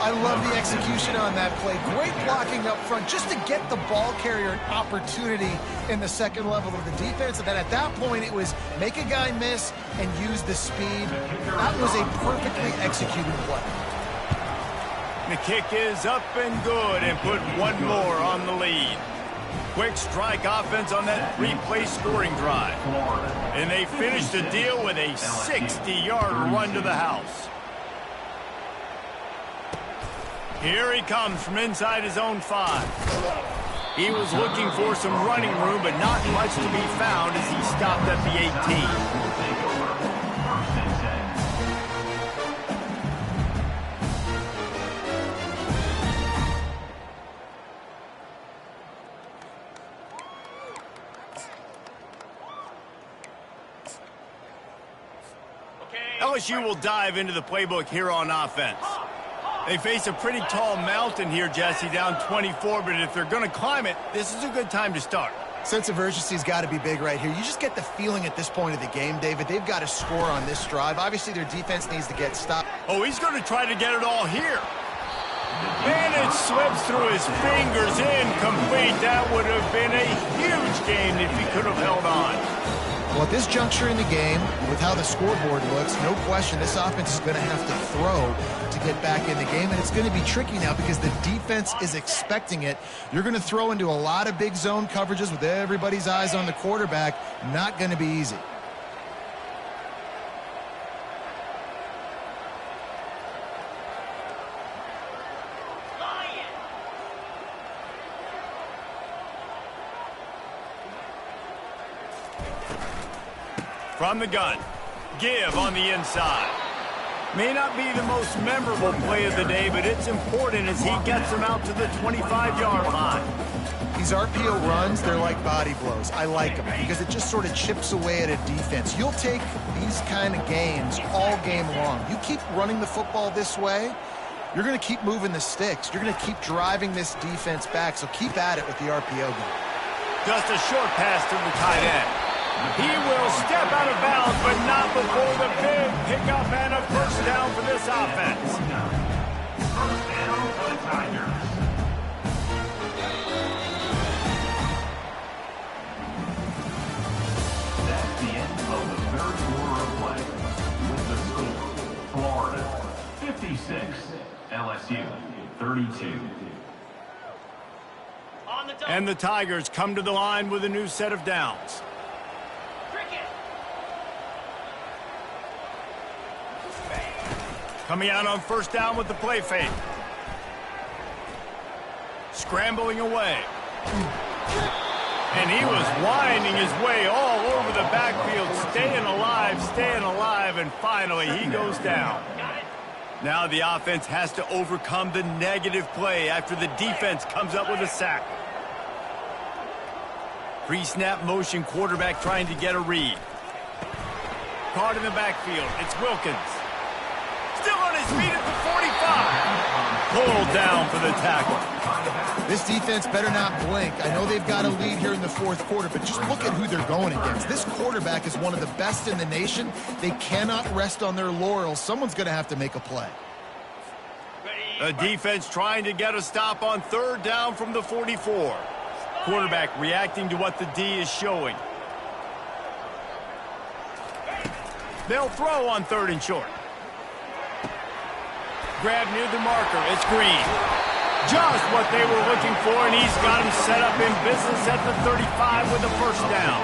I love the execution on that play. Great blocking up front just to get the ball carrier an opportunity in the second level of the defense. And then at that point, it was make a guy miss and use the speed. That was a perfectly executed play. The kick is up and good and put one more on the lead. Quick strike offense on that replay scoring drive. And they finish the deal with a 60-yard run to the house. Here he comes from inside his own 5. He was looking for some running room, but not much to be found as he stopped at the 18. LSU will dive into the playbook here on offense. They face a pretty tall mountain here, Jesse, down 24, but if they're going to climb it, this is a good time to start. Sense of urgency's got to be big right here. You just get the feeling at this point of the game, David, they've got to score on this drive. Obviously, their defense needs to get stopped. Oh, he's going to try to get it all here. And it slips through his fingers, incomplete. That would have been a huge gain if he could have held on. Well, at this juncture in the game, with how the scoreboard looks, no question this offense is going to have to throw to get back in the game, and it's going to be tricky now because the defense is expecting it. You're going to throw into a lot of big zone coverages with everybody's eyes on the quarterback. Not going to be easy. From the gun, give on the inside. May not be the most memorable play of the day, but it's important as he gets them out to the 25-yard line. These RPO runs, they're like body blows. I like them because it just sort of chips away at a defense. You'll take these kind of games all game long. You keep running the football this way, you're going to keep moving the sticks. You're going to keep driving this defense back, so keep at it with the RPO game. Just a short pass to the tight end. He will step out of bounds, but not before the big pickup and a first down for this offense. First down for the Tigers. That's the end of the third quarter of play. With the score, Florida 56, LSU 32. And the Tigers come to the line with a new set of downs. Coming out on first down with the play fake. Scrambling away. And he was winding his way all over the backfield, staying alive, and finally he goes down. Now the offense has to overcome the negative play after the defense comes up with a sack. Pre-snap motion, quarterback trying to get a read. Caught in the backfield, it's Wilkins. Still on his feet at the 45. Pulled down for the tackle. This defense better not blink. I know they've got a lead here in the fourth quarter, but just look at who they're going against. This quarterback is one of the best in the nation. They cannot rest on their laurels. Someone's going to have to make a play. The defense trying to get a stop on third down from the 44. Quarterback reacting to what the D is showing. They'll throw on third and short. Grab near the marker. It's Green. Just what they were looking for, and he's got him set up in business at the 35 with a first down.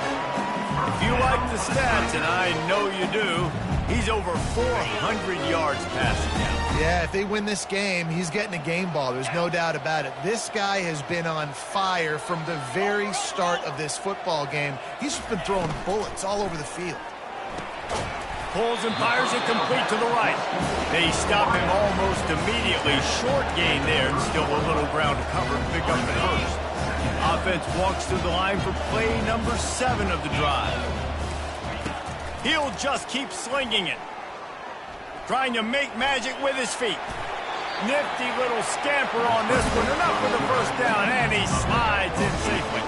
If you like the stats, and I know you do, he's over 400 yards passing down. Yeah, if they win this game, he's getting a game ball. There's no doubt about it. This guy has been on fire from the very start of this football game. He's just been throwing bullets all over the field. Pulls and fires it complete to the right. They stop him almost immediately. Short gain there. Still a little ground to cover and pick up the first. Offense walks through the line for play number 7 of the drive. He'll just keep slinging it. Trying to make magic with his feet. Nifty little scamper on this one. Enough for the first down, and he slides in safely.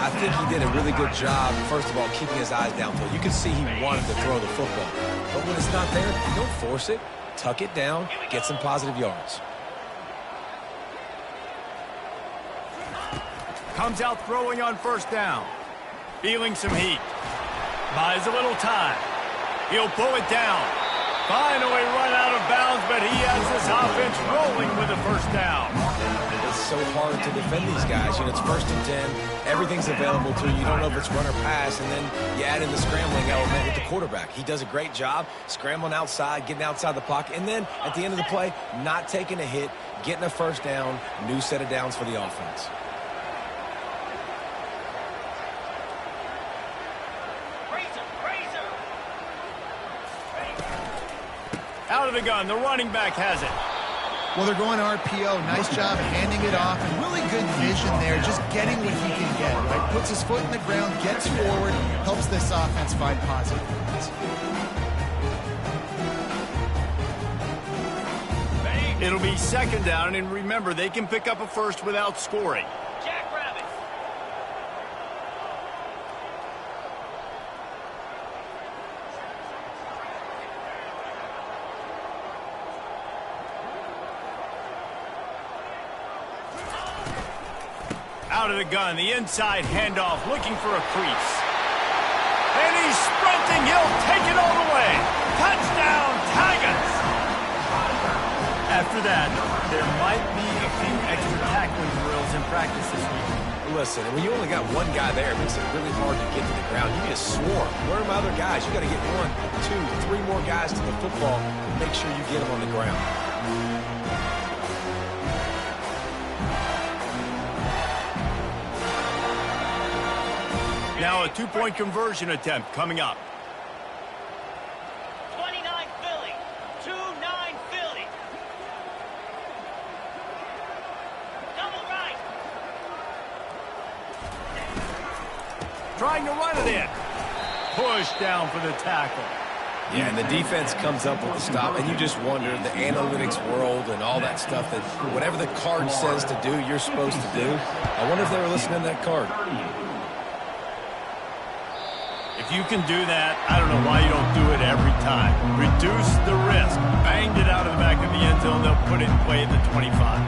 I think he did a really good job, first of all, keeping his eyes downfield. You can see he wanted to throw the football. But when it's not there, don't force it. Tuck it down, get some positive yards. Comes out throwing on first down. Feeling some heat. Buys a little time. He'll pull it down. Finally run out of bounds, but he has this offense rolling with a first down. It's so hard to defend these guys. You know, it's 1st and 10. Everything's available to you. You don't know if it's run or pass, and then you add in the scrambling element with the quarterback. He does a great job scrambling outside, getting outside the pocket, and then at the end of the play, not taking a hit, getting a first down, new set of downs for the offense. Out of the gun, the running back has it. Well, they're going RPO. Nice job handing it off, and really good vision there, just getting what he can get, right? Puts his foot in the ground, gets forward, helps this offense find positive points. It'll be second down, and remember, they can pick up a first without scoring. Jackrabbit. Out of the gun, the inside handoff, looking for a crease. And he's sprinting. He'll take it all the way. Touchdown, Tigers! After that, there might be a few extra tackling drills in practice this week. Listen, when you only got one guy there, it makes it really hard to get to the ground. You need a swarm. Where are my other guys? You got to get 1, 2, 3 more guys to the football and make sure you get them on the ground. Now a 2-point conversion attempt coming up. 29 Philly. 2-9 Philly. Double right. Trying to run it in. Push down for the tackle. Yeah, and the defense comes up with the stop, and you just wonder, the analytics world and all that stuff, that whatever the card says to do, you're supposed to do. I wonder if they were listening to that card. If you can do that, I don't know why you don't do it every time. Reduce the risk. Banged it out of the back of the end zone. They'll put it in play at the 25.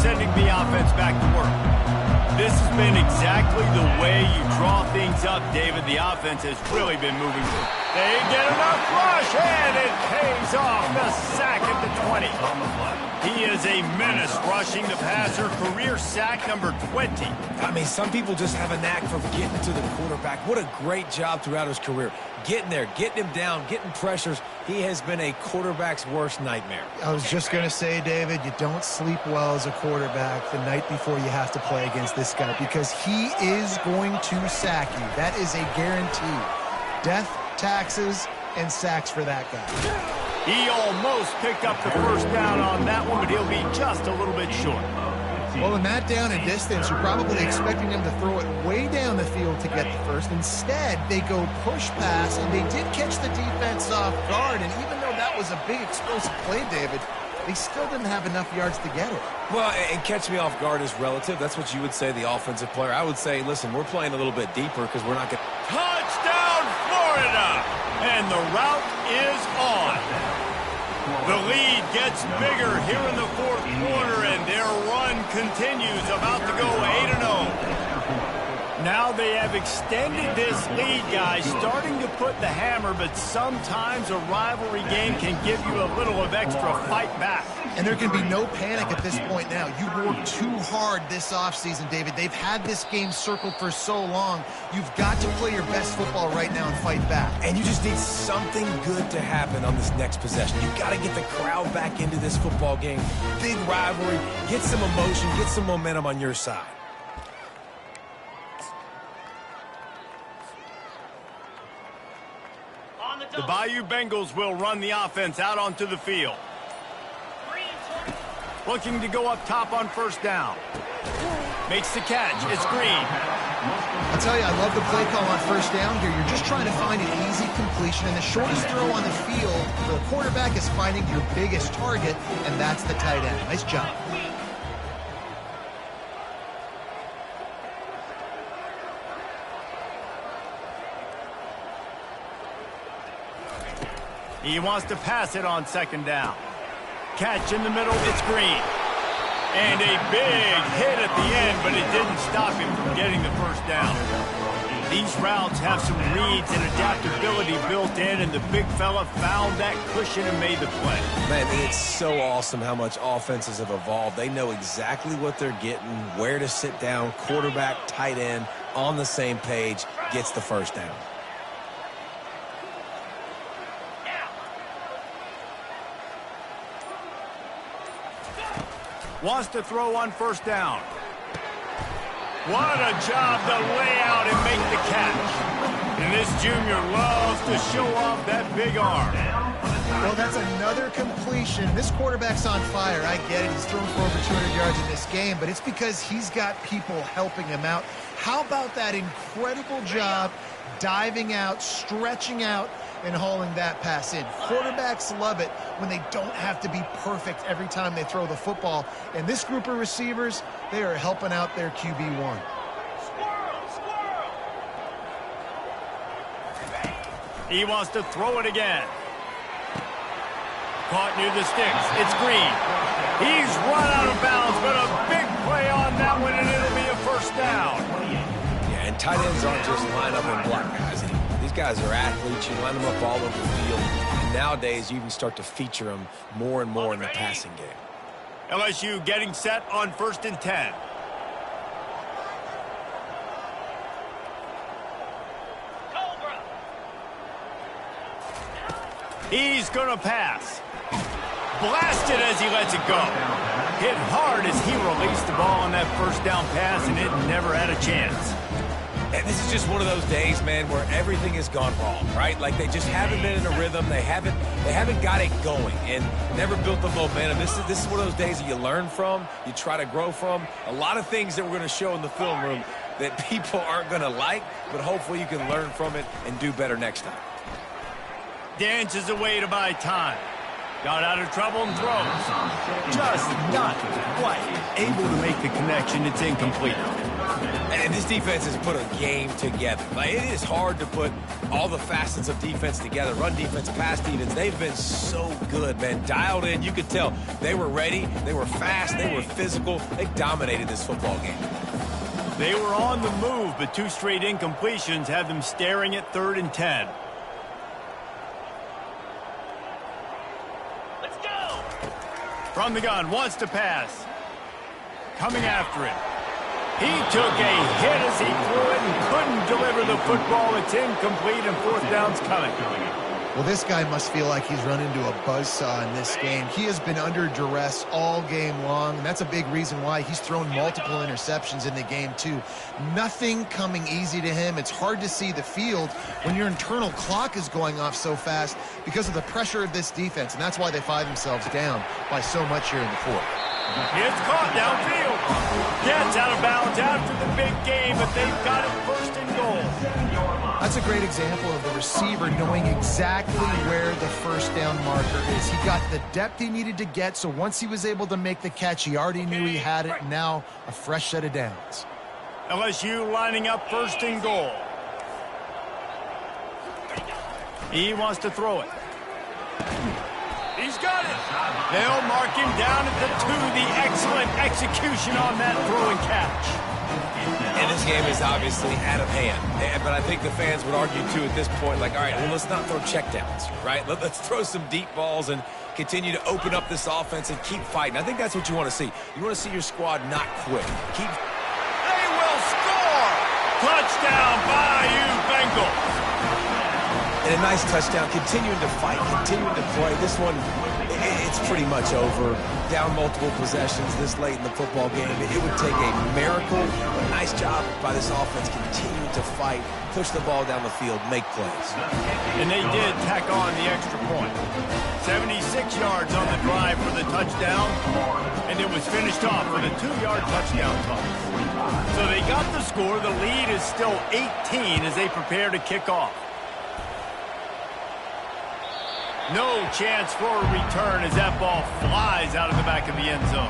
Sending the offense back to work. This has been exactly the way you draw things up, David. The offense has really been moving. They get enough rush, and it pays off. The sack at the 20. He is a menace rushing the passer. Career sack number 20. I mean, some people just have a knack for getting to the quarterback. What a great job throughout his career. Getting there, getting him down, getting pressures. He has been a quarterback's worst nightmare. I was just going to say, David, you don't sleep well as a quarterback the night before you have to play against this guy, because he is going to sack you. That is a guarantee. Death, taxes, and sacks for that guy. He almost picked up the first down on that one, but he'll be just a little bit short. Well, in that down and distance, you're probably expecting them to throw it way down the field to get the first. Instead, they go push pass, and they did catch the defense off guard. And even though that was a big explosive play, David, they still didn't have enough yards to get it. Well, and catch me off guard is relative. That's what you would say, the offensive player. I would say, listen, we're playing a little bit deeper because we're not going to... Touchdown, Florida! And the route is on. The lead gets bigger here in the fourth quarter, and their run continues, about to go 8-0. Now they have extended this lead, guys, starting to put the hammer, but sometimes a rivalry game can give you a little of extra fight back. And there can be no panic at this point now. You worked too hard this offseason, David. They've had this game circled for so long. You've got to play your best football right now and fight back. And you just need something good to happen on this next possession. You've got to get the crowd back into this football game. Big rivalry. Get some emotion. Get some momentum on your side. The Bayou Bengals will run the offense out onto the field. Looking to go up top on first down. Makes the catch. It's Green. I'll tell you, I love the play call on first down here. You're just trying to find an easy completion, and the shortest throw on the field, the quarterback is finding your biggest target, and that's the tight end. Nice job. He wants to pass it on second down. Catch in the middle, it's Green. And a big hit at the end, but it didn't stop him from getting the first down. These routes have some reads and adaptability built in, and the big fella found that cushion and made the play. Man, it's so awesome how much offenses have evolved. They know exactly what they're getting, where to sit down, quarterback, tight end, on the same page, gets the first down. Wants to throw on first down. What a job to lay out and make the catch. And this junior loves to show off that big arm. Well, that's another completion. This quarterback's on fire. I get it. He's thrown for over 200 yards in this game, but it's because he's got people helping him out. How about that incredible job diving out, stretching out, and hauling that pass in? Quarterbacks love it when they don't have to be perfect every time they throw the football. And this group of receivers, they are helping out their QB1. He wants to throw it again. Caught near the sticks. It's Green. He's run out of bounds, but a big play on that one, and it'll be a first down. Yeah, and tight ends aren't just line up and block guys. These guys are athletes. You line them up all over the field. And nowadays, you can start to feature them more and more in the passing game. LSU getting set on 1st and 10. He's going to pass. Blasted as he lets it go. Hit hard as he released the ball on that first down pass, and it never had a chance. And this is just one of those days, man, where everything has gone wrong, right? Like they just haven't been in a rhythm. They haven't got it going and never built the momentum. This is one of those days that you learn from, you try to grow from. A lot of things that we're going to show in the film room that people aren't going to like, but hopefully you can learn from it and do better next time. Dances away to buy time. Got out of trouble and throws. Just not quite able to make the connection. It's incomplete. And this defense has put a game together. Like, it is hard to put all the facets of defense together. Run defense, pass defense. They've been so good, man. Dialed in. You could tell they were ready. They were fast. They were physical. They dominated this football game. They were on the move, but 2 straight incompletions had them staring at 3rd and 10. Let's go! From the gun, wants to pass. Coming after it. He took a hit as he threw it and couldn't deliver the football. It's incomplete, and 4th down's coming. Well, this guy must feel like he's run into a buzzsaw in this game. He has been under duress all game long, and that's a big reason why he's thrown multiple interceptions in the game, too. Nothing coming easy to him. It's hard to see the field when your internal clock is going off so fast because of the pressure of this defense, and that's why they find themselves down by so much here in the 4th. It's caught downfield. Gets out of bounds after the big game, but they've got it 1st and goal. That's a great example of the receiver knowing exactly where the first down marker is. He got the depth he needed to get, so once he was able to make the catch, he already knew he had it. Now a fresh set of downs. LSU lining up 1st and goal. He wants to throw it. He's got it. They'll mark him down at the 2. The excellent execution on that throw and catch. And this game is obviously out of hand. But I think the fans would argue, too, at this point, like, all right, well, let's not throw checkdowns, right? Let's throw some deep balls and continue to open up this offense and keep fighting. I think that's what you want to see. You want to see your squad not quit. They will score! Touchdown, Bayou Bengals! And a nice touchdown, continuing to fight, continuing to play. This one, it's pretty much over. Down multiple possessions this late in the football game. It would take a miracle. A nice job by this offense, continuing to fight, push the ball down the field, make plays. And they did tack on the extra point. 76 yards on the drive for the touchdown, and it was finished off with a 2-yard touchdown toss. So they got the score. The lead is still 18 as they prepare to kick off. No chance for a return as that ball flies out of the back of the end zone.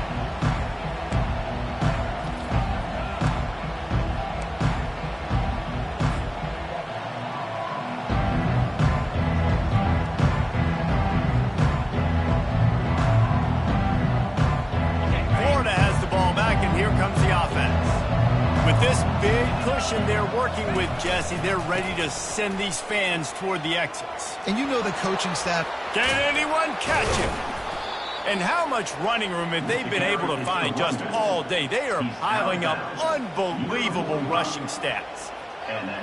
Florida has the ball back, and here comes the offense. With this big cushion they're working with, Jesse, they're ready to send these fans toward the exits. And you know the coaching staff. Can anyone catch him? And how much running room have they been able to find just all day? They are piling up unbelievable rushing stats.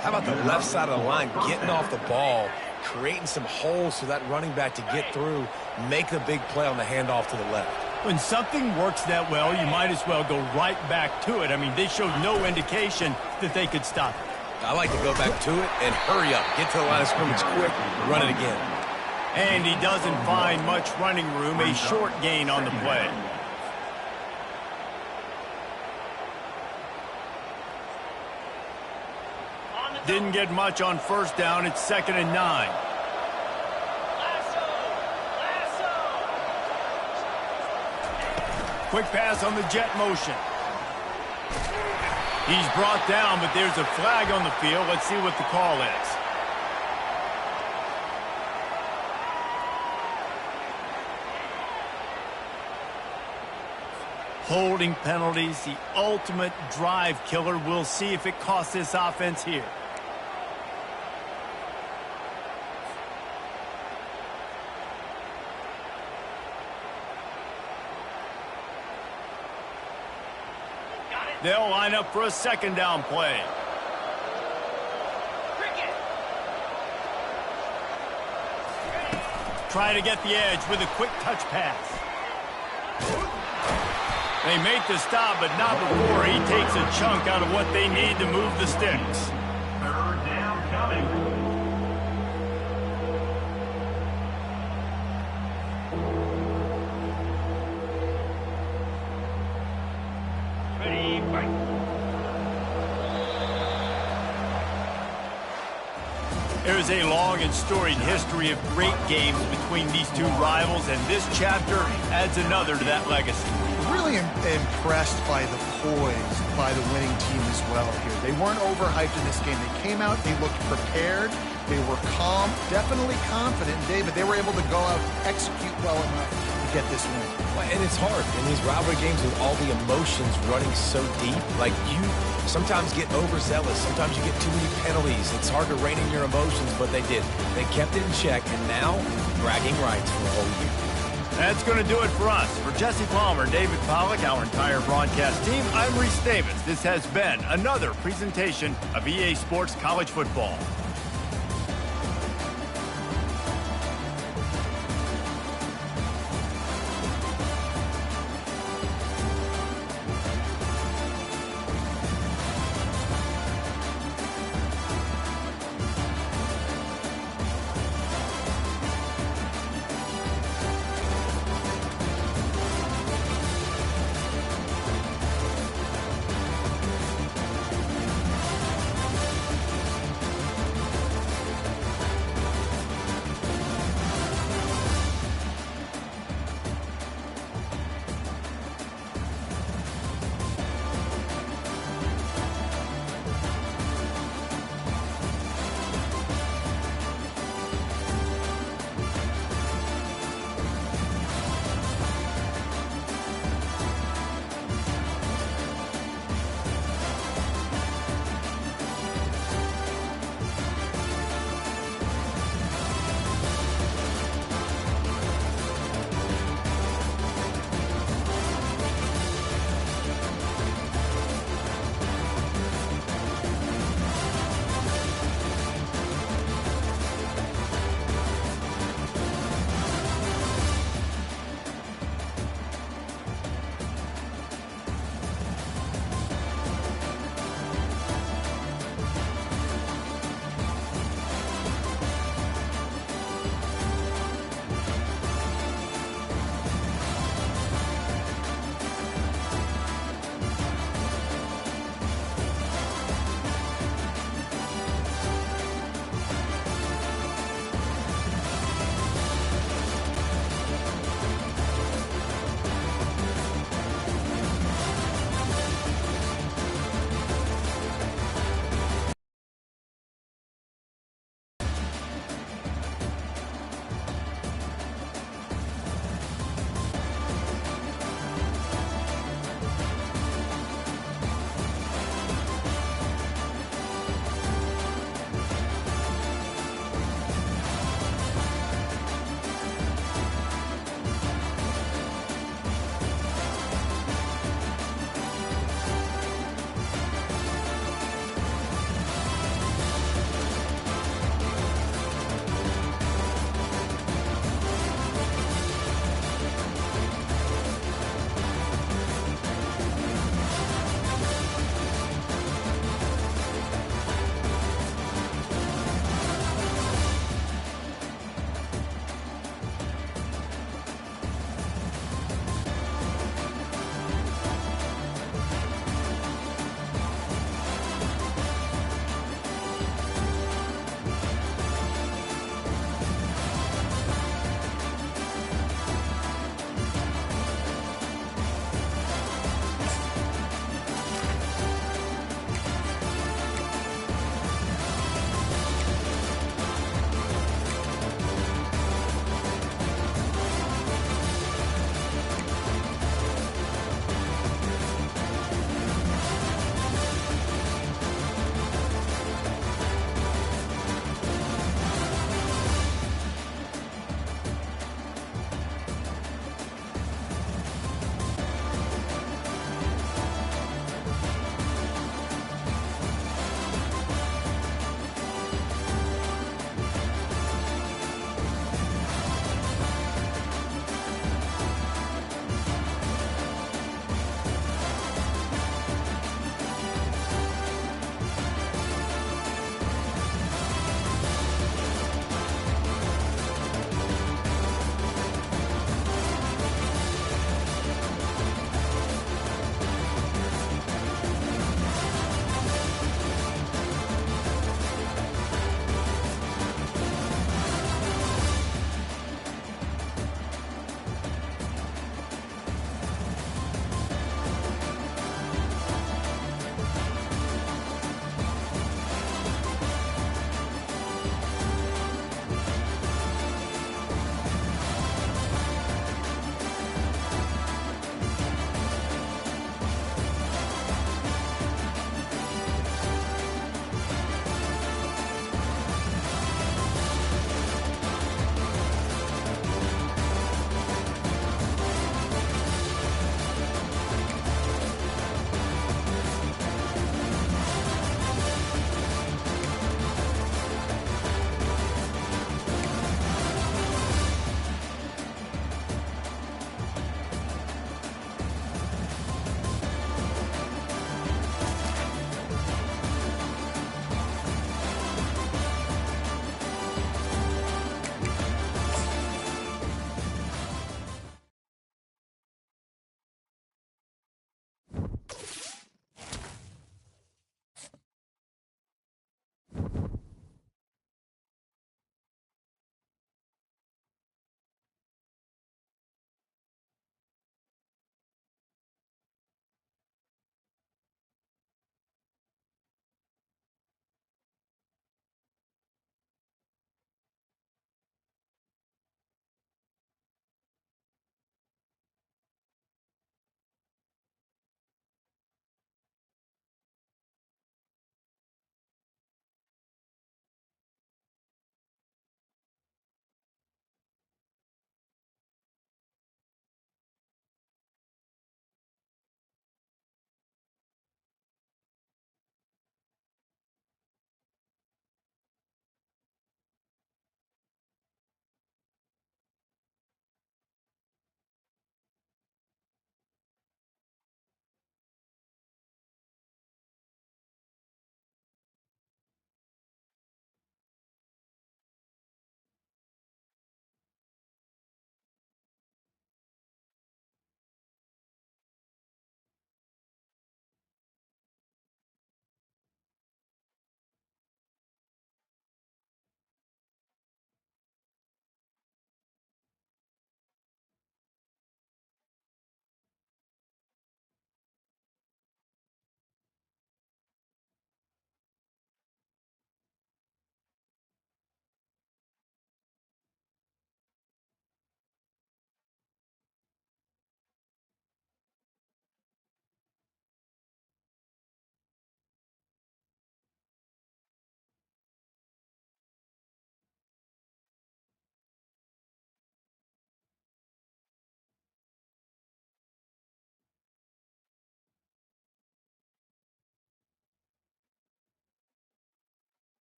How about the left side of the line getting off the ball, creating some holes for that running back to get through, make a big play on the handoff to the left. When something works that well, you might as well go right back to it. I mean, they showed no indication that they could stop it. I like to go back to it and hurry up. Get to the line of scrimmage quick, run it again. And he doesn't find much running room, a short gain on the play. Didn't get much on 1st down. It's 2nd and 9. Quick pass on the jet motion. He's brought down, but there's a flag on the field. Let's see what the call is. Holding penalties, the ultimate drive killer. We'll see if it costs this offense here. They'll line up for a second down play. Try to get the edge with a quick touch pass. They make the stop, but not before he takes a chunk out of what they need to move the sticks. Third down coming. Ready, fight. There's a long and storied history of great games between these two rivals, and this chapter adds another to that legacy. Really impressed by the poise by the winning team as well here. They weren't overhyped in this game. They came out, they looked prepared, they were calm, definitely confident, David. They were able to go out and execute well enough to get this win. And it's hard in these rivalry games with all the emotions running so deep. Like, you sometimes get overzealous. Sometimes you get too many penalties. It's hard to rein in your emotions, but they did. They kept it in check, and now bragging rights for the whole year. That's going to do it for us. For Jesse Palmer, David Pollack, our entire broadcast team, I'm Reese Davis. This has been another presentation of EA Sports College Football.